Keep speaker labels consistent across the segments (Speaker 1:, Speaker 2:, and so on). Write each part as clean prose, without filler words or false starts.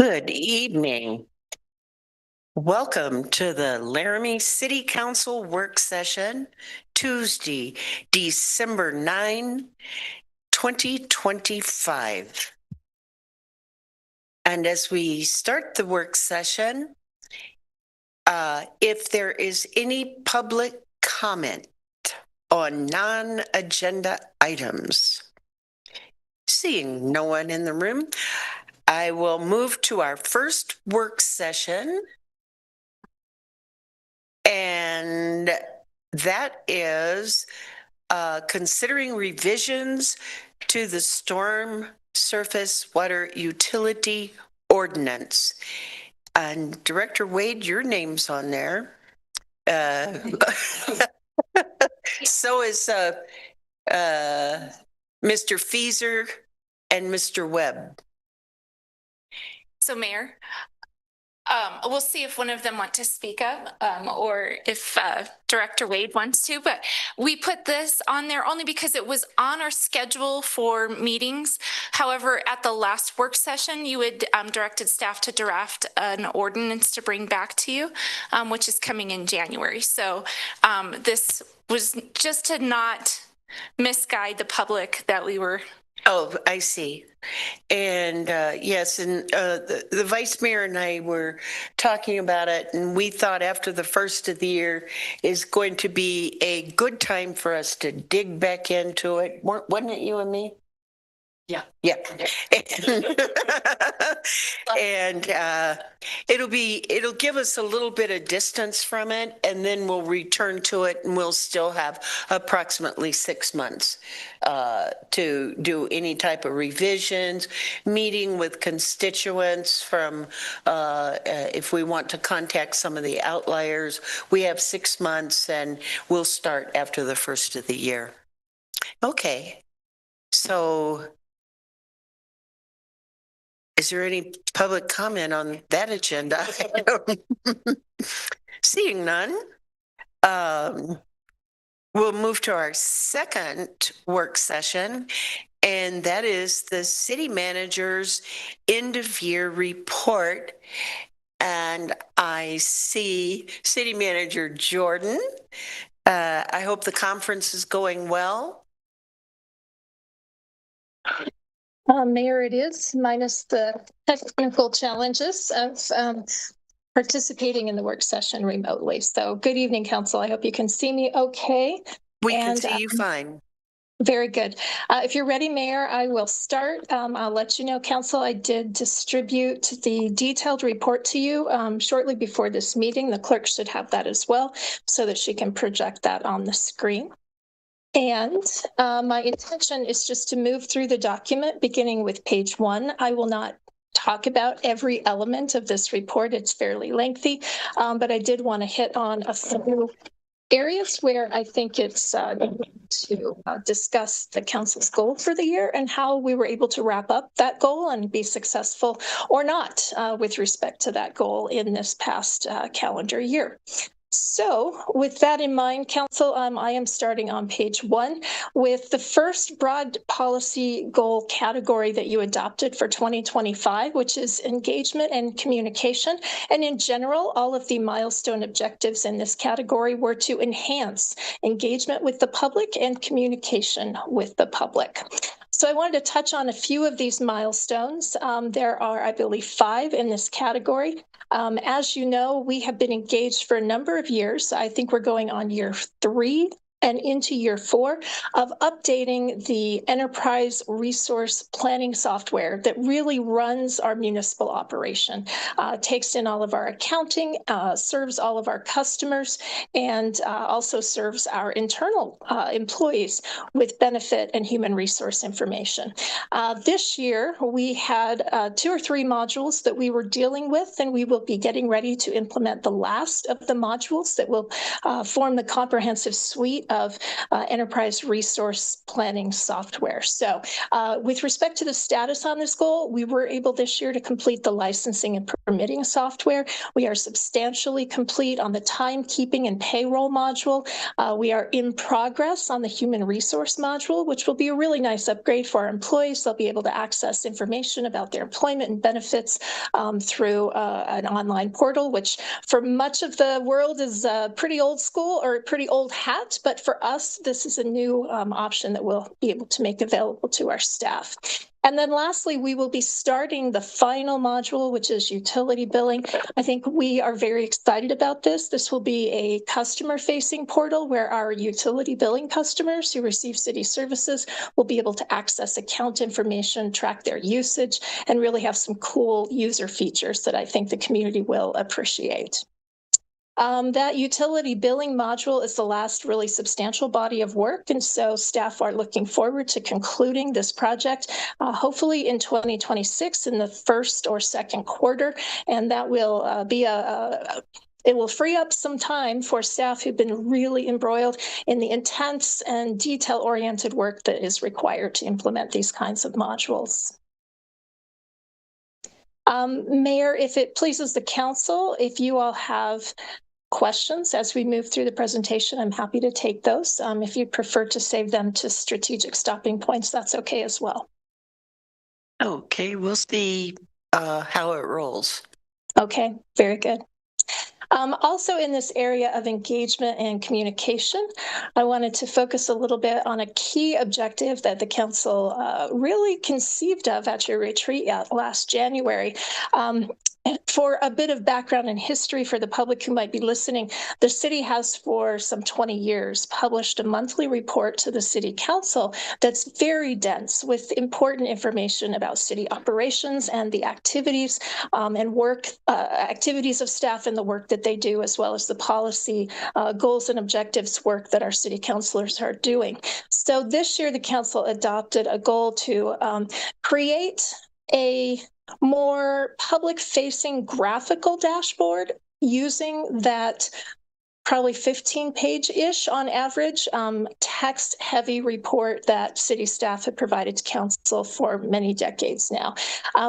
Speaker 1: Good evening. Welcome to the Laramie City Council work session, Tuesday, December 9, 2025. And as we start the work session, if there is any public comment on non-agenda items, seeing no one in the room, I will move to our first work session. And that is considering revisions to the storm surface water utility ordinance. And Director Wade, your name's on there. So is Mr. Feeser and Mr. Webb.
Speaker 2: So, Mayor, we'll see if one of them want to speak up or if Director Wade wants to, but we put this on there only because it was on our schedule for meetings. However, at the last work session, you had directed staff to draft an ordinance to bring back to you, which is coming in January. So this was just to not misguide the public that we were.
Speaker 1: Oh, I see. And yes, and the vice mayor and I were talking about it, and we thought after the first of the year is going to be a good time for us to dig back into it. Wasn't it you and me? Yeah. Yeah. And it'll give us a little bit of distance from it, and then we'll return to it, and we'll still have approximately 6 months to do any type of revisions, meeting with constituents from if we want to contact some of the outliers. We have 6 months, and we'll start after the first of the year. Okay. So is there any public comment on that agenda? Seeing none, we'll move to our second work session, and that is the city manager's end of year report. And I see City Manager Jordan. I hope the conference is going well.
Speaker 3: Mayor, it is, minus the technical challenges of participating in the work session remotely. So good evening, Council. I hope you can see me okay.
Speaker 1: We can see you fine.
Speaker 3: Very good. If you're ready, Mayor, I will start. I'll let you know, Council, I did distribute the detailed report to you shortly before this meeting. The clerk should have that as well so that she can project that on the screen. And my intention is just to move through the document, beginning with page 1. I will not talk about every element of this report. It's fairly lengthy, but I did want to hit on a few areas where I think it's to discuss the council's goal for the year and how we were able to wrap up that goal and be successful or not with respect to that goal in this past calendar year. So with that in mind, Council, I am starting on page 1 with the first broad policy goal category that you adopted for 2025, which is engagement and communication. And in general, all of the milestone objectives in this category were to enhance engagement with the public and communication with the public. So I wanted to touch on a few of these milestones. There are, I believe, 5 in this category. As you know, we have been engaged for a number of years. I think we're going on year 3 and into year 4 of updating the enterprise resource planning software that really runs our municipal operation, takes in all of our accounting, serves all of our customers, and also serves our internal employees with benefit and human resource information. This year, we had 2 or 3 modules that we were dealing with, and we will be getting ready to implement the last of the modules that will form the comprehensive suite of enterprise resource planning software. So with respect to the status on this goal, we were able this year to complete the licensing and permitting software. We are substantially complete on the timekeeping and payroll module. We are in progress on the human resource module, which will be a really nice upgrade for our employees. They'll be able to access information about their employment and benefits through an online portal, which for much of the world is pretty old school or pretty old hat. But for us, this is a new option that we'll be able to make available to our staff. And then lastly, we will be starting the final module, which is utility billing. I think we are very excited about this. This will be a customer-facing portal where our utility billing customers who receive city services will be able to access account information, track their usage, and really have some cool user features that I think the community will appreciate. That utility billing module is the last really substantial body of work, and so staff are looking forward to concluding this project, hopefully in 2026 in the first or second quarter, and that will it will free up some time for staff who've been really embroiled in the intense and detail-oriented work that is required to implement these kinds of modules. Mayor, if it pleases the council, if you all have questions as we move through the presentation, I'm happy to take those. If you'd prefer to save them to strategic stopping points, that's okay as well.
Speaker 1: Okay, we'll see how it rolls.
Speaker 3: Okay, very good. Also in this area of engagement and communication, I wanted to focus a little bit on a key objective that the council really conceived of at your retreat last January. For a bit of background and history for the public who might be listening, the city has for some 20 years published a monthly report to the city council that's very dense with important information about city operations and the activities and work, activities of staff and the work that they do, as well as the policy goals and objectives work that our city councilors are doing. So this year, the council adopted a goal to create a more public-facing graphical dashboard using that probably 15-page-ish on average text-heavy report that city staff have provided to council for many decades now.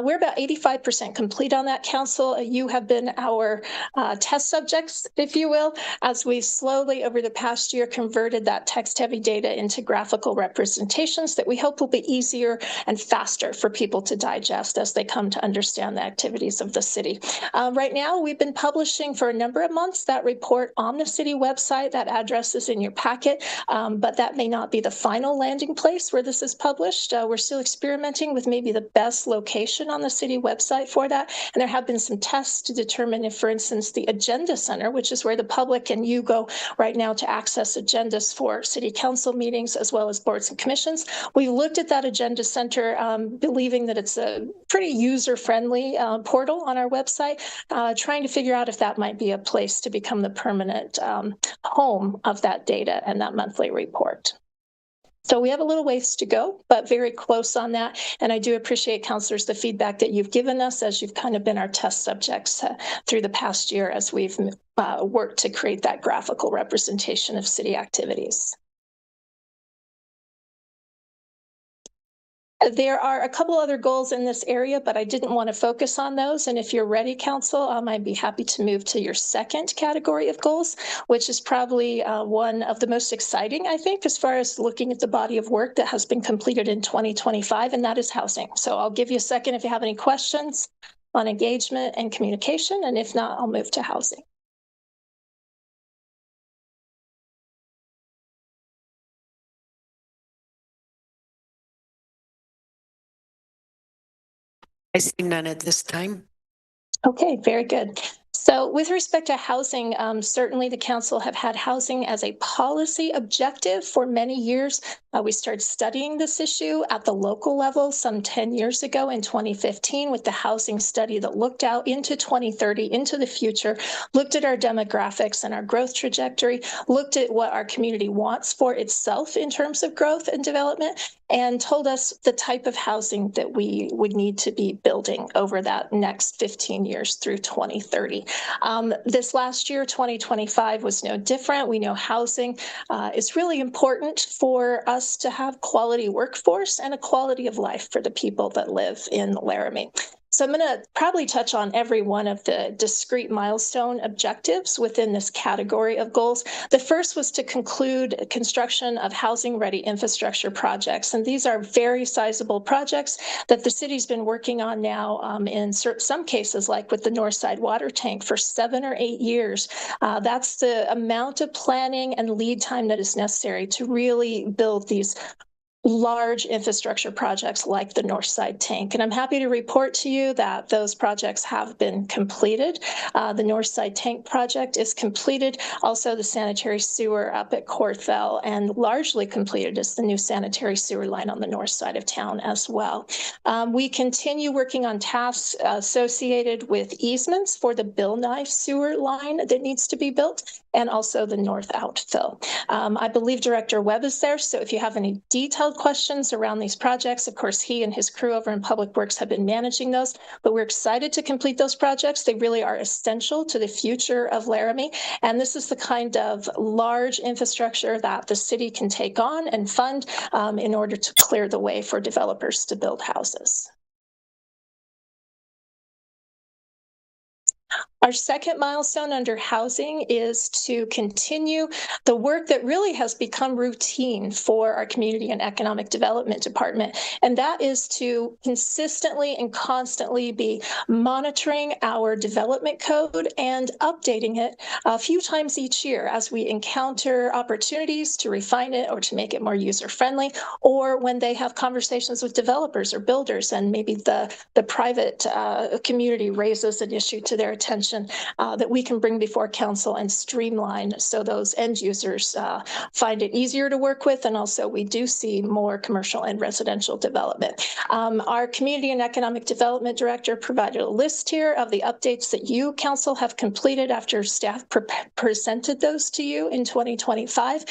Speaker 3: We're about 85% complete on that, council. You have been our test subjects, if you will, as we slowly over the past year converted that text-heavy data into graphical representations that we hope will be easier and faster for people to digest as they come to understand the activities of the city. Right now, we've been publishing for a number of months that report on the city website. That address is in your packet, but that may not be the final landing place where this is published. We're still experimenting with maybe the best location on the city website for that. And there have been some tests to determine if, for instance, the Agenda Center, which is where the public and you go right now to access agendas for city council meetings as well as boards and commissions. We looked at that Agenda Center, believing that it's a pretty user-friendly portal on our website, trying to figure out if that might be a place to become the permanent home of that data and that monthly report. So we have a little ways to go, but very close on that. And I do appreciate, councilors, the feedback that you've given us as you've kind of been our test subjects through the past year as we've worked to create that graphical representation of city activities. There are a couple other goals in this area, but I didn't want to focus on those. And if you're ready, council, I'd be happy to move to your second category of goals, which is probably one of the most exciting, I think, as far as looking at the body of work that has been completed in 2025, and that is housing. So I'll give you a second if you have any questions on engagement and communication, and if not, I'll move to housing.
Speaker 1: I see none at this time.
Speaker 3: Okay, very good. So with respect to housing, certainly the council have had housing as a policy objective for many years. We started studying this issue at the local level some 10 years ago in 2015 with the housing study that looked out into 2030, into the future, looked at our demographics and our growth trajectory, looked at what our community wants for itself in terms of growth and development, and told us the type of housing that we would need to be building over that next 15 years through 2030. This last year, 2025, was no different. We know housing is really important for us to have quality workforce and a quality of life for the people that live in Laramie. So I'm going to probably touch on every one of the discrete milestone objectives within this category of goals. The first was to conclude construction of housing-ready infrastructure projects. And these are very sizable projects that the city's been working on now in some cases, like with the Northside water tank, for 7 or 8 years. That's the amount of planning and lead time that is necessary to really build these large infrastructure projects like the Northside tank. And I'm happy to report to you that those projects have been completed. The Northside tank project is completed. Also, the sanitary sewer up at Corthell, and largely completed is the new sanitary sewer line on the north side of town as well. We continue working on tasks associated with easements for the Bill Nye sewer line that needs to be built, and also the north outfill. I believe Director Webb is there, so if you have any detailed questions around these projects, of course, he and his crew over in Public Works have been managing those, but we're excited to complete those projects. They really are essential to the future of Laramie, and this is the kind of large infrastructure that the city can take on and fund in order to clear the way for developers to build houses. Our second milestone under housing is to continue the work that really has become routine for our Community and Economic Development Department, and that is to consistently and constantly be monitoring our development code and updating it a few times each year as we encounter opportunities to refine it or to make it more user-friendly, or when they have conversations with developers or builders and maybe the private community raises an issue to their attention that we can bring before council and streamline so those end users find it easier to work with, and also we do see more commercial and residential development. Our Community and Economic Development Director provided a list here of the updates that you, council, have completed after staff presented those to you in 2025.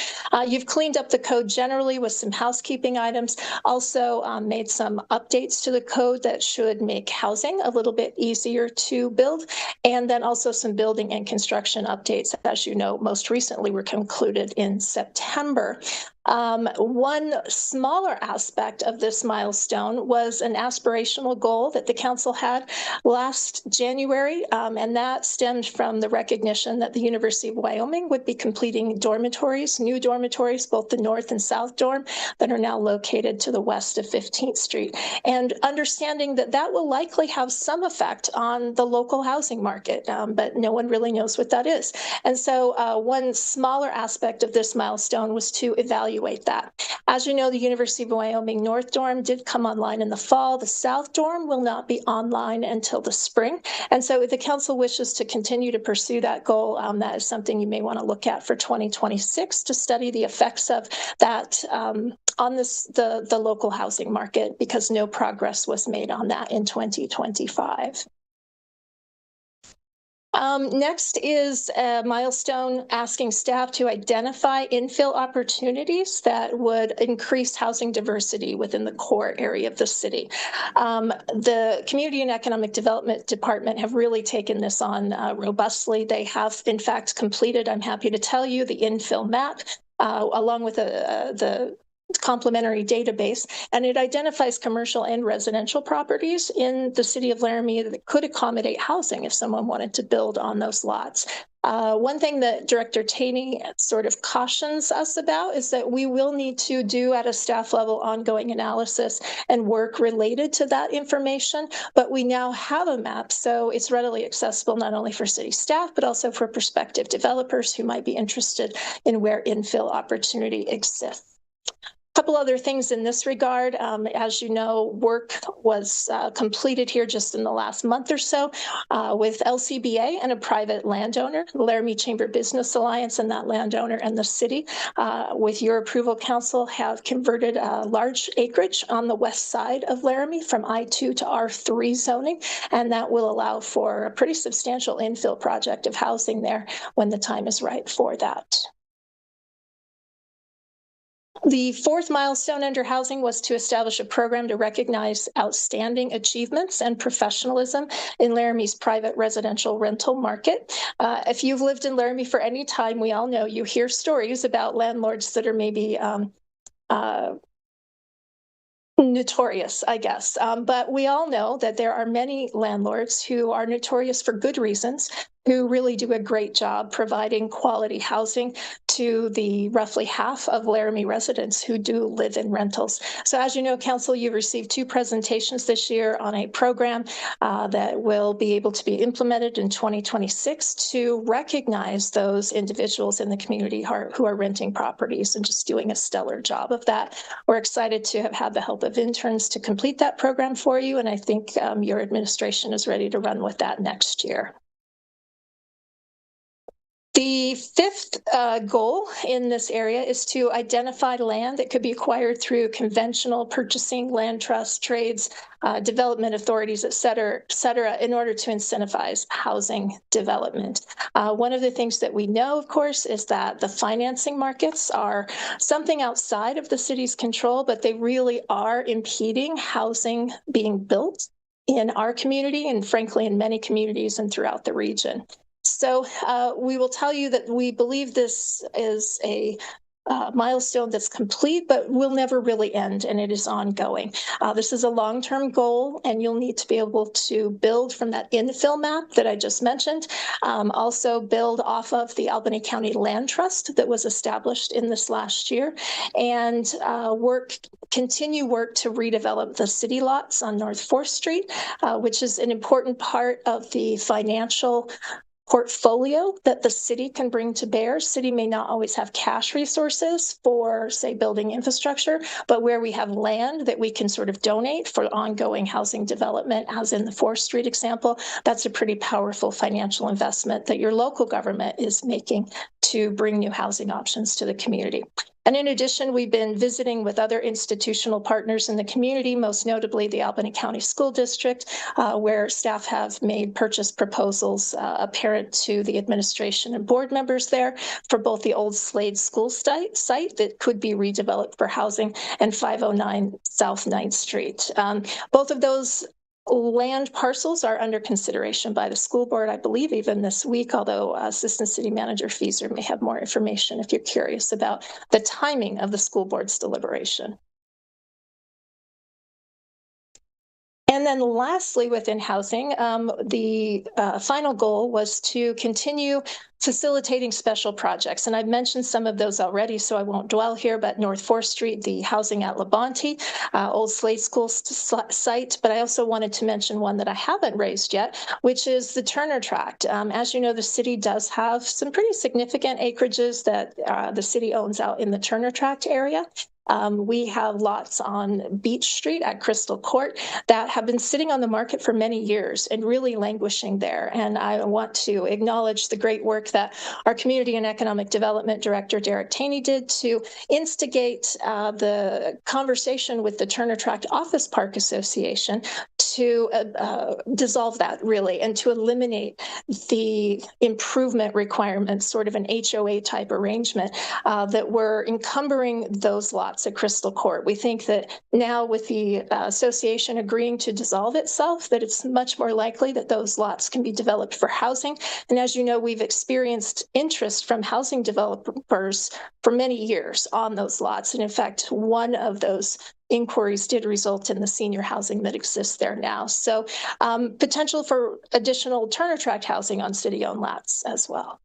Speaker 3: You've cleaned up the code generally with some housekeeping items, also made some updates to the code that should make housing a little bit easier to build, and then also some building and construction updates, as you know, most recently were concluded in September. One smaller aspect of this milestone was an aspirational goal that the council had last January, and that stemmed from the recognition that the University of Wyoming would be completing dormitories, new dormitories, both the North and South Dorm, that are now located to the west of 15th Street, and understanding that that will likely have some effect on the local housing market, but no one really knows what that is. And so one smaller aspect of this milestone was to evaluate that. As you know, the University of Wyoming North Dorm did come online in the fall. The South Dorm will not be online until the spring. And so if the council wishes to continue to pursue that goal, that is something you may want to look at for 2026 to study the effects of that on the local housing market, because no progress was made on that in 2025. Next is a milestone asking staff to identify infill opportunities that would increase housing diversity within the core area of the city. The Community and Economic Development Department have really taken this on robustly. They have, in fact, completed, I'm happy to tell you, the infill map along with the complementary database, and it identifies commercial and residential properties in the city of Laramie that could accommodate housing if someone wanted to build on those lots. One thing that Director Taney sort of cautions us about is that we will need to do at a staff level ongoing analysis and work related to that information, but we now have a map, so it's readily accessible not only for city staff, but also for prospective developers who might be interested in where infill opportunity exists. Couple other things in this regard. As you know, work was completed here just in the last month or so with LCBA and a private landowner, the Laramie Chamber Business Alliance, and that landowner and the city, with your approval, council, have converted a large acreage on the west side of Laramie from I-2 to R3 zoning, and that will allow for a pretty substantial infill project of housing there when the time is right for that. The fourth milestone under housing was to establish a program to recognize outstanding achievements and professionalism in Laramie's private residential rental market. If you've lived in Laramie for any time, we all know you hear stories about landlords that are maybe Notorious, I guess. But we all know that there are many landlords who are notorious for good reasons, who really do a great job providing quality housing to the roughly half of Laramie residents who do live in rentals. So as you know, Council, you've received 2 presentations this year on a program that will be able to be implemented in 2026 to recognize those individuals in the community who are renting properties and just doing a stellar job of that. We're excited to have had the help of interns to complete that program for you, and I think your administration is ready to run with that next year. The 5th goal in this area is to identify land that could be acquired through conventional purchasing, land trust, trades, development authorities, et cetera, in order to incentivize housing development. One of the things that we know, of course, is that the financing markets are something outside of the city's control, but they really are impeding housing being built in our community and frankly in many communities and throughout the region. So we will tell you that we believe this is a milestone that's complete, but will never really end, and it is ongoing. This is a long-term goal, and you'll need to be able to build from that infill map that I just mentioned. Also build off of the Albany County Land Trust that was established in this last year, and continue work to redevelop the city lots on North 4th Street, which is an important part of the financial portfolio that the city can bring to bear. City may not always have cash resources for, say, building infrastructure, but where we have land that we can sort of donate for ongoing housing development, as in the 4th Street example, that's a pretty powerful financial investment that your local government is making to bring new housing options to the community. And in addition, we've been visiting with other institutional partners in the community, most notably the Albany County School District, where staff have made purchase proposals apparent to the administration and board members there for both the old Slade School site that could be redeveloped for housing and 509 South 9th Street. Both of those land parcels are under consideration by the school board, I believe, even this week, although Assistant City Manager Fieser may have more information if you're curious about the timing of the school board's deliberation. And then lastly, within housing, the final goal was to continue facilitating special projects. And I've mentioned some of those already, so I won't dwell here, but North 4th Street, the housing at Labonte, old Slade School site. But I also wanted to mention one that I haven't raised yet, which is the Turner Tract. As you know, the city does have some pretty significant acreages that the city owns out in the Turner Tract area. We have lots on Beach Street at Crystal Court that have been sitting on the market for many years and really languishing there. And I want to acknowledge the great work that our Community and Economic Development Director, Derek Taney, did to instigate the conversation with the Turner Tract Office Park Association to dissolve that, really, and to eliminate the improvement requirements, sort of an HOA type arrangement that were encumbering those lots at Crystal Court. We think that now, with the association agreeing to dissolve itself, that it's much more likely that those lots can be developed for housing. And as you know, we've experienced interest from housing developers for many years on those lots. And in fact, one of those inquiries did result in the senior housing that exists there now. So potential for additional Turner Tract housing on city-owned lots as well.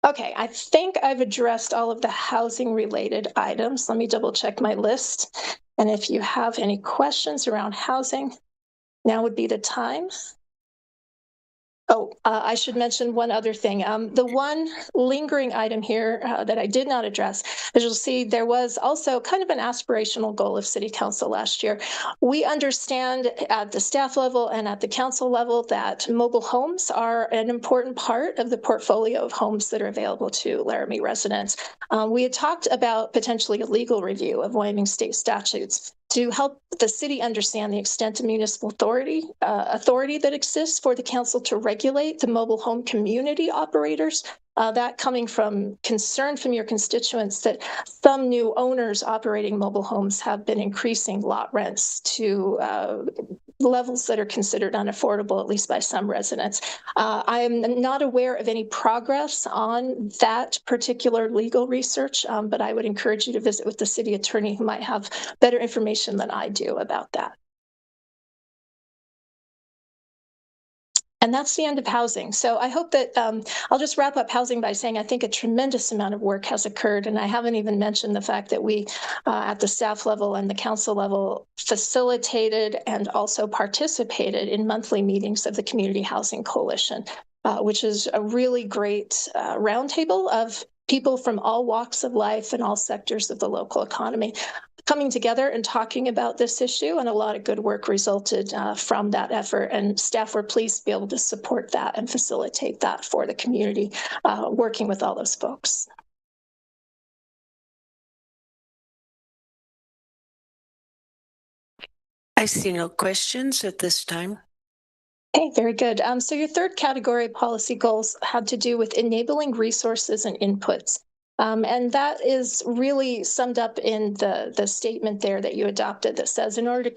Speaker 3: Okay, I think I've addressed all of the housing-related items. Let me double check my list. And if you have any questions around housing, now would be the time. Oh, I should mention one other thing. The one lingering item here that I did not address, as you'll see, there was also kind of an aspirational goal of City Council last year. We understand at the staff level and at the council level that mobile homes are an important part of the portfolio of homes that are available to Laramie residents. We had talked about potentially a legal review of Wyoming state statutes to help the city understand the extent of municipal authority that exists for the council to regulate the mobile home community operators That coming from concern from your constituents that some new owners operating mobile homes have been increasing lot rents to levels that are considered unaffordable, at least by some residents. I am not aware of any progress on that particular legal research, but I would encourage you to visit with the city attorney who might have better information than I do about that. And that's the end of housing. So I hope that I'll just wrap up housing by saying I think a tremendous amount of work has occurred. And I haven't even mentioned the fact that we at the staff level and the council level facilitated and also participated in monthly meetings of the Community Housing Coalition, which is a really great roundtable of people from all walks of life and all sectors of the local economy coming together and talking about this issue, and a lot of good work resulted from that effort, and staff were pleased to be able to support that and facilitate that for the community, working with all those folks.
Speaker 1: I see no questions at this time.
Speaker 3: Okay, very good. So your third category of policy goals had to do with enabling resources and inputs. And that is really summed up in the statement there that you adopted that says, in order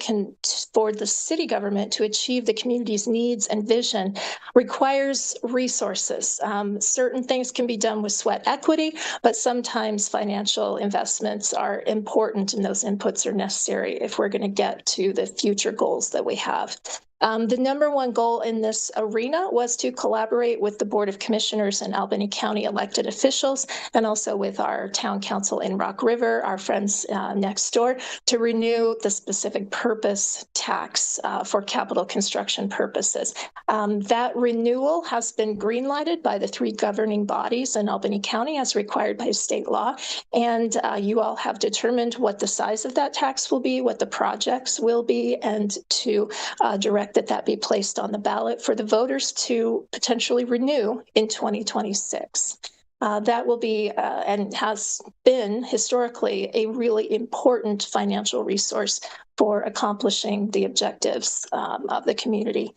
Speaker 3: for the city government to achieve the community's needs and vision requires resources. Certain things can be done with sweat equity, but sometimes financial investments are important and those inputs are necessary if we're going to get to the future goals that we have. The number one goal in this arena was to collaborate with the Board of Commissioners and Albany County elected officials, and also with our town council in Rock River, our friends next door, to renew the specific purpose tax for capital construction purposes. That renewal has been greenlighted by the three governing bodies in Albany County as required by state law, and you all have determined what the size of that tax will be, what the projects will be, and to direct that be placed on the ballot for the voters to potentially renew in 2026. That will be and has been historically a really important financial resource for accomplishing the objectives of the community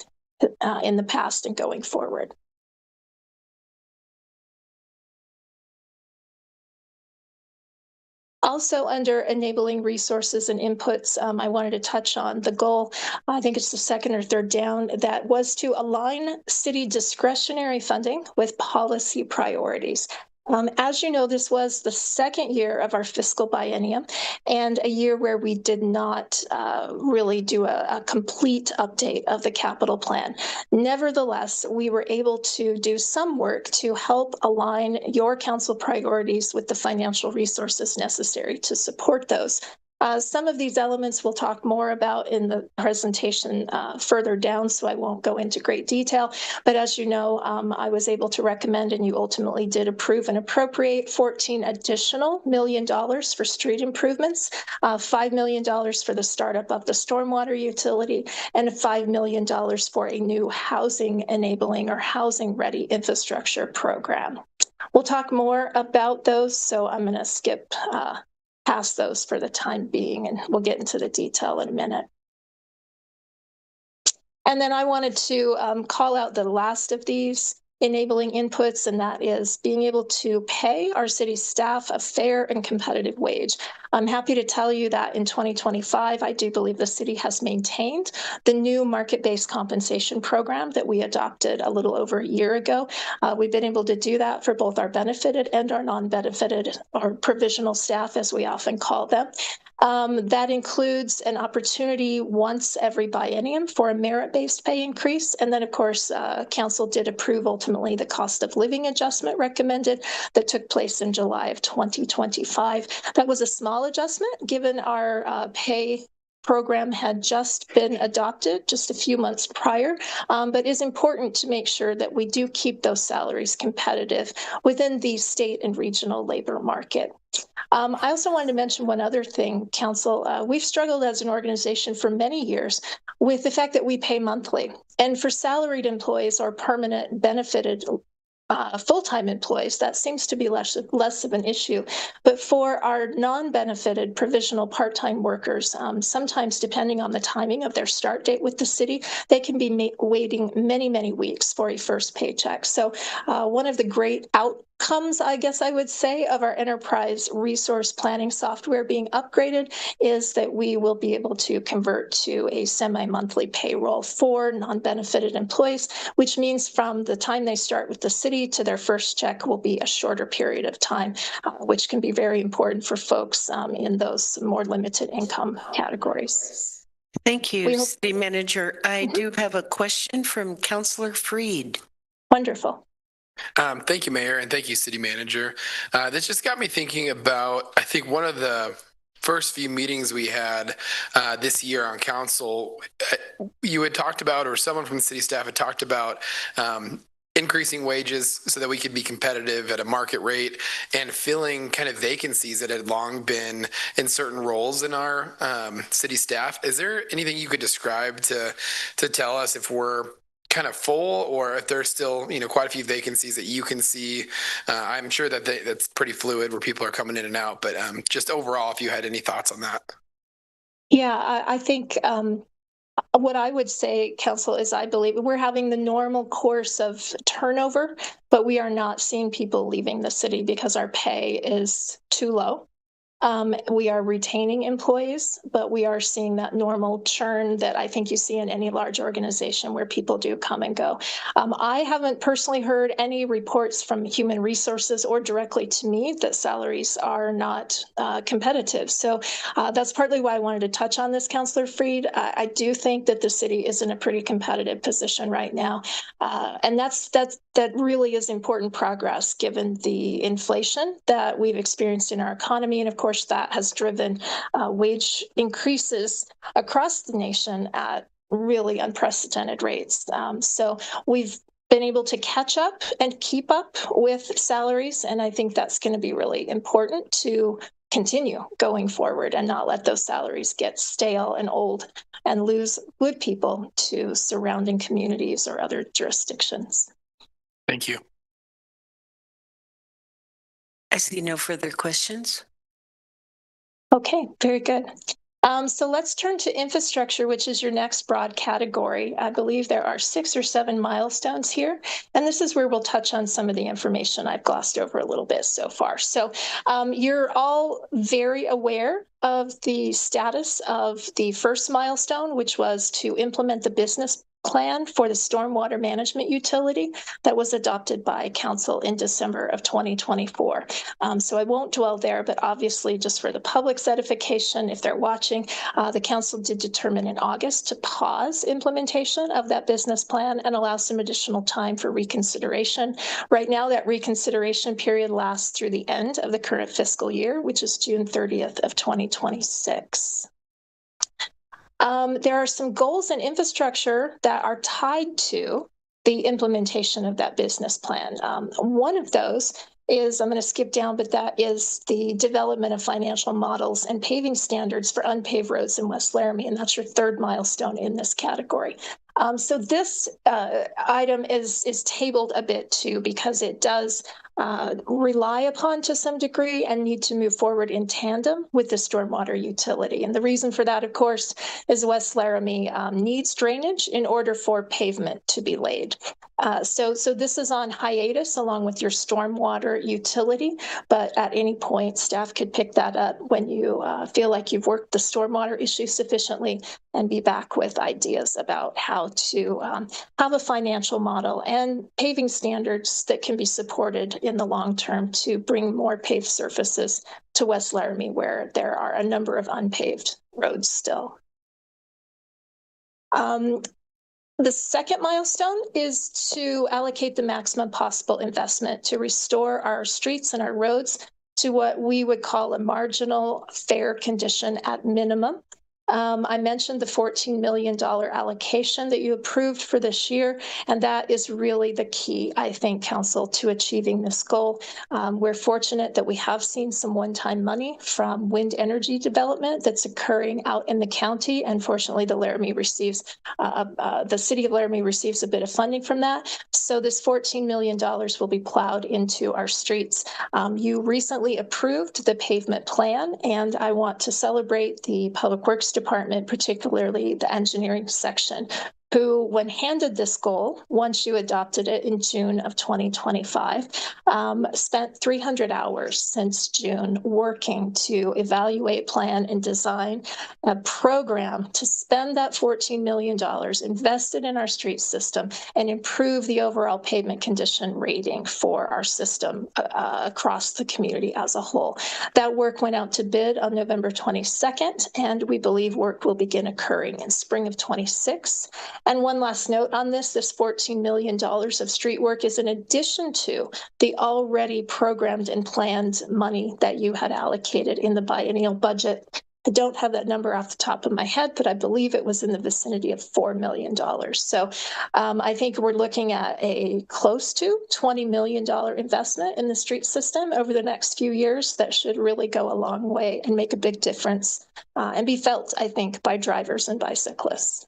Speaker 3: in the past and going forward. Also, under enabling resources and inputs, I wanted to touch on the goal, I think it's the second or third down, that was to align city discretionary funding with policy priorities. As you know, this was the second year of our fiscal biennium and a year where we did not really do a complete update of the capital plan. Nevertheless, we were able to do some work to help align your council priorities with the financial resources necessary to support those. Some of these elements we'll talk more about in the presentation further down, so I won't go into great detail. But as you know, I was able to recommend, and you ultimately did approve and appropriate, $14 additional million for street improvements, $5 million for the startup of the stormwater utility, and $5 million for a new housing enabling or housing ready infrastructure program. We'll talk more about those, so I'm going to skip past those for the time being, and we'll get into the detail in a minute. And then I wanted to call out the last of these enabling inputs, and that is being able to pay our city staff a fair and competitive wage. I'm happy to tell you that in 2025, I do believe the city has maintained the new market-based compensation program that we adopted a little over a year ago. We've been able to do that for both our benefited and our non-benefited, or provisional staff, as we often call them. That includes an opportunity once every biennium for a merit-based pay increase. And then, of course, council did approve ultimately the cost of living adjustment recommended that took place in July of 2025. That was a small adjustment given our pay program had just been adopted just a few months prior, but is important to make sure that we do keep those salaries competitive within the state and regional labor market. I also wanted to mention one other thing, Council. We've struggled as an organization for many years with the fact that we pay monthly. And for salaried employees or permanent benefited full-time employees, that seems to be less of an issue. But for our non-benefited provisional part-time workers, sometimes depending on the timing of their start date with the city, they can be waiting many, many weeks for a first paycheck. So one of the great outcomes, I guess I would say, of our enterprise resource planning software being upgraded is that we will be able to convert to a semi-monthly payroll for non-benefited employees, which means from the time they start with the city to their first check will be a shorter period of time, which can be very important for folks in those more limited income categories.
Speaker 1: Thank you, City Manager. I do have a question from Councillor Freed.
Speaker 3: Wonderful.
Speaker 4: Thank you, Mayor, and thank you, City Manager. This just got me thinking about, I think, one of the first few meetings we had this year on council. You had talked about, or someone from the city staff had talked about, increasing wages so that we could be competitive at a market rate and filling kind of vacancies that had long been in certain roles in our city staff. Is there anything you could describe to tell us if we're kind of full or if there's still, quite a few vacancies that you can see? I'm sure that that's pretty fluid where people are coming in and out, but just overall, if you had any thoughts on that.
Speaker 3: Yeah, I think what I would say, Council, is I believe we're having the normal course of turnover, but we are not seeing people leaving the city because our pay is too low. We are retaining employees, but we are seeing that normal churn that I think you see in any large organization where people do come and go. I haven't personally heard any reports from human resources or directly to me that salaries are not competitive. So that's partly why I wanted to touch on this, Councillor Freed. I do think that the city is in a pretty competitive position right now. And that really is important progress given the inflation that we've experienced in our economy. And of course, that has driven wage increases across the nation at really unprecedented rates. So we've been able to catch up and keep up with salaries. And I think that's going to be really important to continue going forward and not let those salaries get stale and old and lose good people to surrounding communities or other jurisdictions.
Speaker 4: Thank you.
Speaker 1: I see no further questions.
Speaker 3: Okay, very good. So let's turn to infrastructure, which is your next broad category. I believe there are 6 or 7 milestones here, and this is where we'll touch on some of the information I've glossed over a little bit so far. So you're all very aware of the status of the first milestone, which was to implement the business plan for the stormwater management utility that was adopted by council in December of 2024. So I won't dwell there, but obviously just for the public's edification, if they're watching, the council did determine in August to pause implementation of that business plan and allow some additional time for reconsideration. Right now, that reconsideration period lasts through the end of the current fiscal year, which is June 30th of 2026. There are some goals in infrastructure that are tied to the implementation of that business plan. One of those is, I'm going to skip down, but that is the development of financial models and paving standards for unpaved roads in West Laramie, and that's your third milestone in this category. So this item is tabled a bit too because it does rely upon to some degree and need to move forward in tandem with the stormwater utility. And the reason for that, of course, is West Laramie needs drainage in order for pavement to be laid. So this is on hiatus along with your stormwater utility, but at any point staff could pick that up when you feel like you've worked the stormwater issue sufficiently and be back with ideas about how to have a financial model and paving standards that can be supported in the long term to bring more paved surfaces to West Laramie, where there are a number of unpaved roads still. The second milestone is to allocate the maximum possible investment to restore our streets and our roads to what we would call a marginal fair condition at minimum. I mentioned the $14 million allocation that you approved for this year, and that is really the key, I think, Council, to achieving this goal. We're fortunate that we have seen some one-time money from wind energy development that's occurring out in the county, and fortunately, the city of Laramie receives a bit of funding from that. So this $14 million will be plowed into our streets. You recently approved the pavement plan, and I want to celebrate the Public Works Department, particularly the engineering section, who, when handed this goal, once you adopted it in June of 2025, spent 300 hours since June working to evaluate, plan, and design a program to spend that $14 million invested in our street system and improve the overall pavement condition rating for our system across the community as a whole. That work went out to bid on November 22nd, and we believe work will begin occurring in spring of 26. And one last note on this $14 million of street work is in addition to the already programmed and planned money that you had allocated in the biennial budget. I don't have that number off the top of my head, but I believe it was in the vicinity of $4 million. So I think we're looking at a close to $20 million investment in the street system over the next few years that should really go a long way and make a big difference and be felt, I think, by drivers and bicyclists.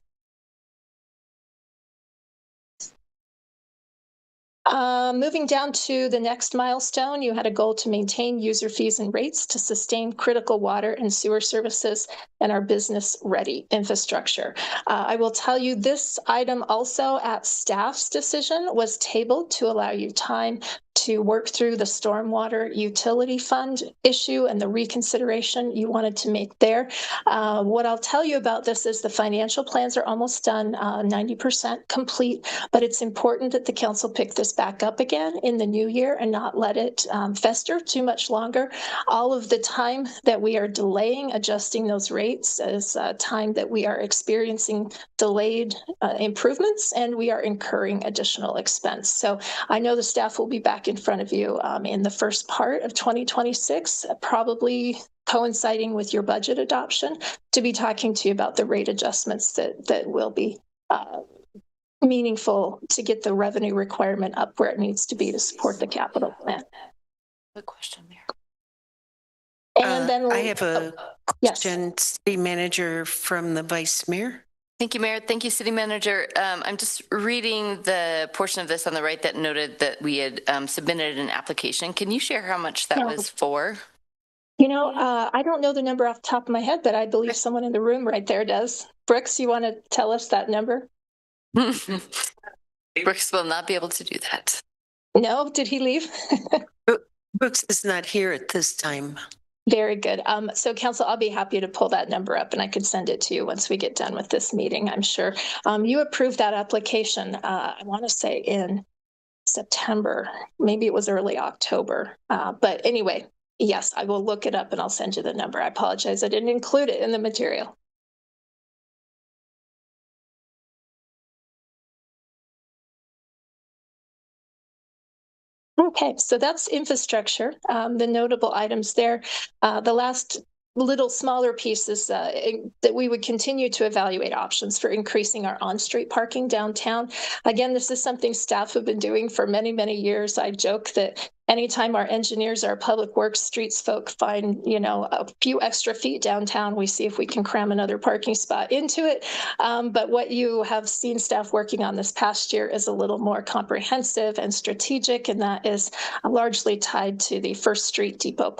Speaker 3: Moving down to the next milestone, you had a goal to maintain user fees and rates to sustain critical water and sewer services and our business-ready infrastructure. I will tell you this item also at staff's decision was tabled to allow you time to work through the stormwater utility fund issue and the reconsideration you wanted to make there. What I'll tell you about this is the financial plans are almost done, 90% complete, but it's important that the council pick this back up again in the new year and not let it fester too much longer. All of the time that we are delaying adjusting those rates is time that we are experiencing delayed improvements and we are incurring additional expense. So I know the staff will be back in front of you in the first part of 2026, probably coinciding with your budget adoption, to be talking to you about the rate adjustments that will be meaningful to get the revenue requirement up where it needs to be to support the capital plan.
Speaker 2: Good question there.
Speaker 3: And then
Speaker 1: I have a question, City Manager from the Vice Mayor.
Speaker 5: Thank you, Mayor. Thank you, City Manager. I'm just reading the portion of this on the right that noted that we had submitted an application. Can you share how much that was for?
Speaker 3: You know, I don't know the number off the top of my head, but I believe someone in the room right there does. Brooks, you want to tell us that number?
Speaker 5: Brooks will not be able to do that.
Speaker 3: No, did he leave?
Speaker 1: Brooks is not here at this time.
Speaker 3: Very good. So council, I'll be happy to pull that number up and I could send it to you once we get done with this meeting, I'm sure. You approved that application, I want to say in September, maybe it was early October. But anyway, yes, I will look it up and I'll send you the number. I apologize, I didn't include it in the material. Okay, so that's infrastructure, the notable items there. The last little smaller pieces that we would continue to evaluate options for increasing our on-street parking downtown. Again, this is something staff have been doing for many, many years. I joke that anytime our engineers, our public works streets folk find, you know, a few extra feet downtown, we see if we can cram another parking spot into it. But what you have seen staff working on this past year is a little more comprehensive and strategic, and that is largely tied to the First Street Depot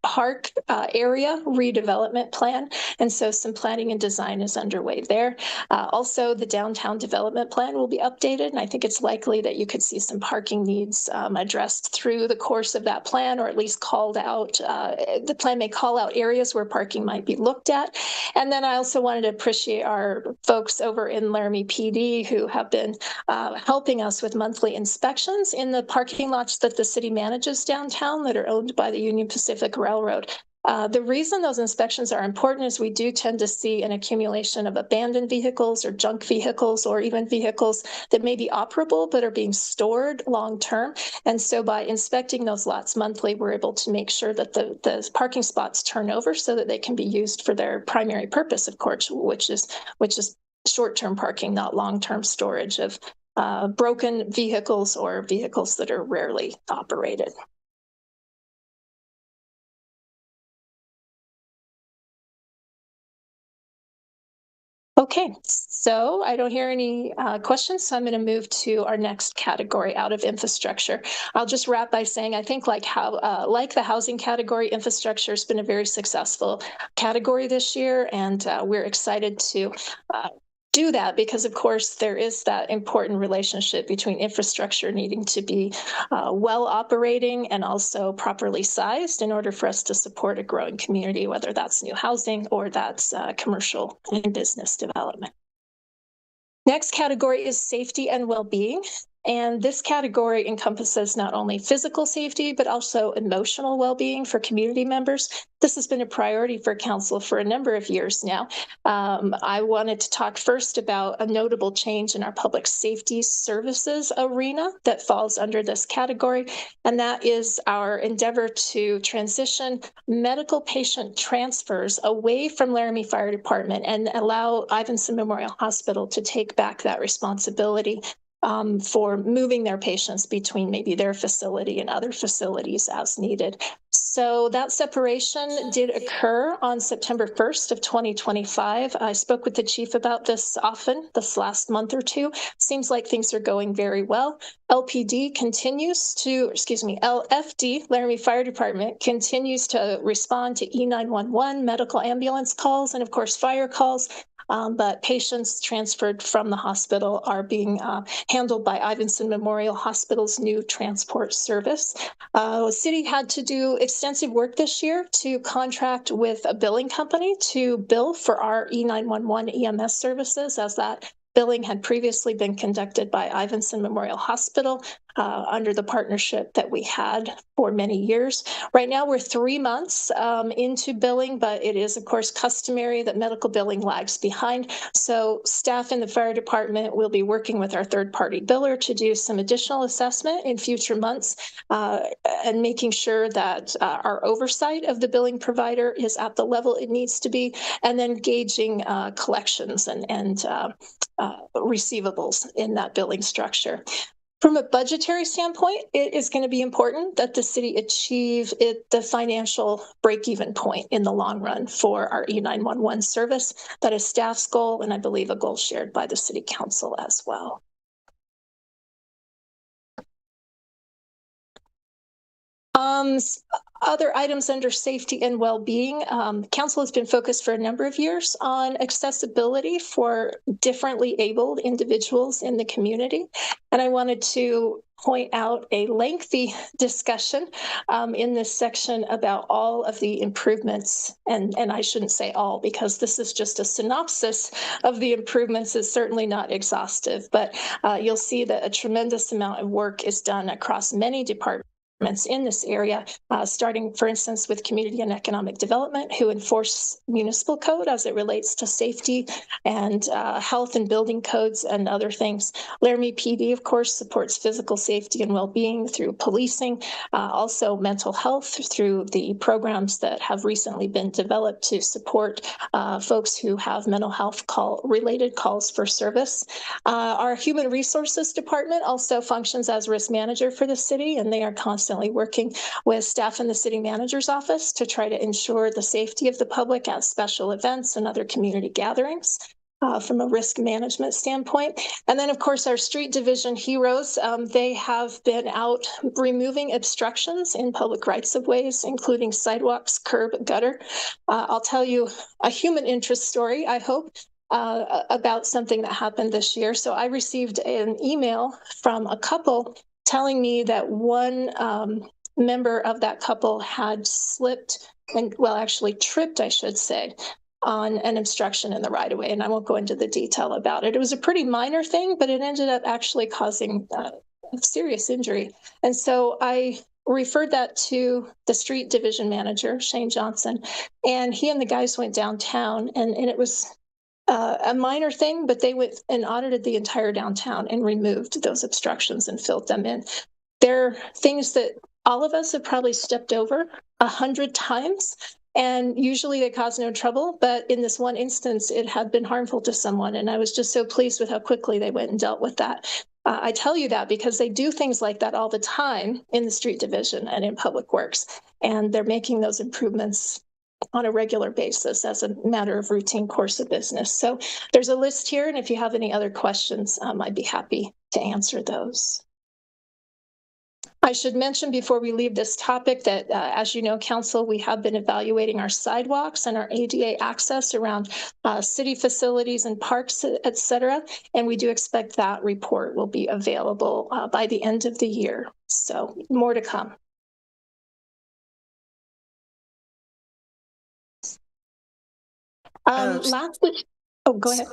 Speaker 3: Park area redevelopment plan. And so some planning and design is underway there. Also, the downtown development plan will be updated, and I think it's likely that you could see some parking needs addressed through the course of that plan, or at least called out. The plan may call out areas where parking might be looked at. And then I also wanted to appreciate our folks over in Laramie PD who have been helping us with monthly inspections in the parking lots that the city manages downtown that are owned by the Union Pacific Railroad. The reason those inspections are important is we do tend to see an accumulation of abandoned vehicles or junk vehicles or even vehicles that may be operable but are being stored long term. And so by inspecting those lots monthly, we're able to make sure that the parking spots turn over so that they can be used for their primary purpose, of course, which is short-term parking, not long-term storage of broken vehicles or vehicles that are rarely operated. Okay, so I don't hear any questions, so I'm going to move to our next category out of infrastructure. I'll just wrap by saying I think like the housing category, infrastructure has been a very successful category this year, and we're excited to do that because, of course, there is that important relationship between infrastructure needing to be well operating and also properly sized in order for us to support a growing community, whether that's new housing or that's commercial and business development. Next category is safety and well-being. And this category encompasses not only physical safety, but also emotional well-being for community members. This has been a priority for council for a number of years now. I wanted to talk first about a notable change in our public safety services arena that falls under this category, and that is our endeavor to transition medical patient transfers away from Laramie Fire Department and allow Ivinson Memorial Hospital to take back that responsibility for moving their patients between maybe their facility and other facilities as needed. So that separation did occur on September 1st of 2025. I spoke with the chief about this often this last month or two. Seems like things are going very well. LFD, Laramie Fire Department, continues to respond to E911 medical ambulance calls and of course fire calls. But patients transferred from the hospital are being handled by Ivinson Memorial Hospital's new transport service. The city had to do extensive work this year to contract with a billing company to bill for our E911 EMS services, as that billing had previously been conducted by Ivinson Memorial Hospital under the partnership that we had for many years. Right now, we're 3 months into billing, but it is, of course, customary that medical billing lags behind. So staff in the fire department will be working with our third-party biller to do some additional assessment in future months and making sure that our oversight of the billing provider is at the level it needs to be, and then gauging collections and receivables in that billing structure. From a budgetary standpoint, it is going to be important that the city achieve the financial break-even point in the long run for our E911 service. That is staff's goal, and I believe a goal shared by the city council as well. Other items under safety and well-being, council has been focused for a number of years on accessibility for differently abled individuals in the community. And I wanted to point out a lengthy discussion in this section about all of the improvements, and I shouldn't say all because this is just a synopsis of the improvements. It's certainly not exhaustive, but you'll see that a tremendous amount of work is done across many departments in this area, starting, for instance, with community and economic development, who enforce municipal code as it relates to safety and health and building codes and other things. Laramie PD, of course, supports physical safety and well-being through policing, also mental health through the programs that have recently been developed to support folks who have mental health related calls for service. Our human resources department also functions as risk manager for the city, and they are constantly working with staff in the city manager's office to try to ensure the safety of the public at special events and other community gatherings from a risk management standpoint. And then, of course, our street division heroes, they have been out removing obstructions in public rights of ways, including sidewalks, curb, gutter. I'll tell you a human interest story, I hope, about something that happened this year. So I received an email from a couple telling me that one member of that couple had slipped and, well, actually tripped, I should say, on an obstruction in the right-of-way. And I won't go into the detail about it. It was a pretty minor thing, but it ended up actually causing serious injury. And so I referred that to the street division manager, Shane Johnson, and he and the guys went downtown, and it was a minor thing, but they went and audited the entire downtown and removed those obstructions and filled them in. They're things that all of us have probably stepped over 100 times, and usually they cause no trouble. But in this one instance, it had been harmful to someone, and I was just so pleased with how quickly they went and dealt with that. I tell you that because they do things like that all the time in the street division and in public works, and they're making those improvements on a regular basis as a matter of routine course of business. So there's a list here, and if you have any other questions, I'd be happy to answer those. I should mention before we leave this topic that, as you know, Council, we have been evaluating our sidewalks and our ADA access around city facilities and parks, et cetera. And we do expect that report will be available by the end of the year. So more to come. Lastly, oh, go ahead.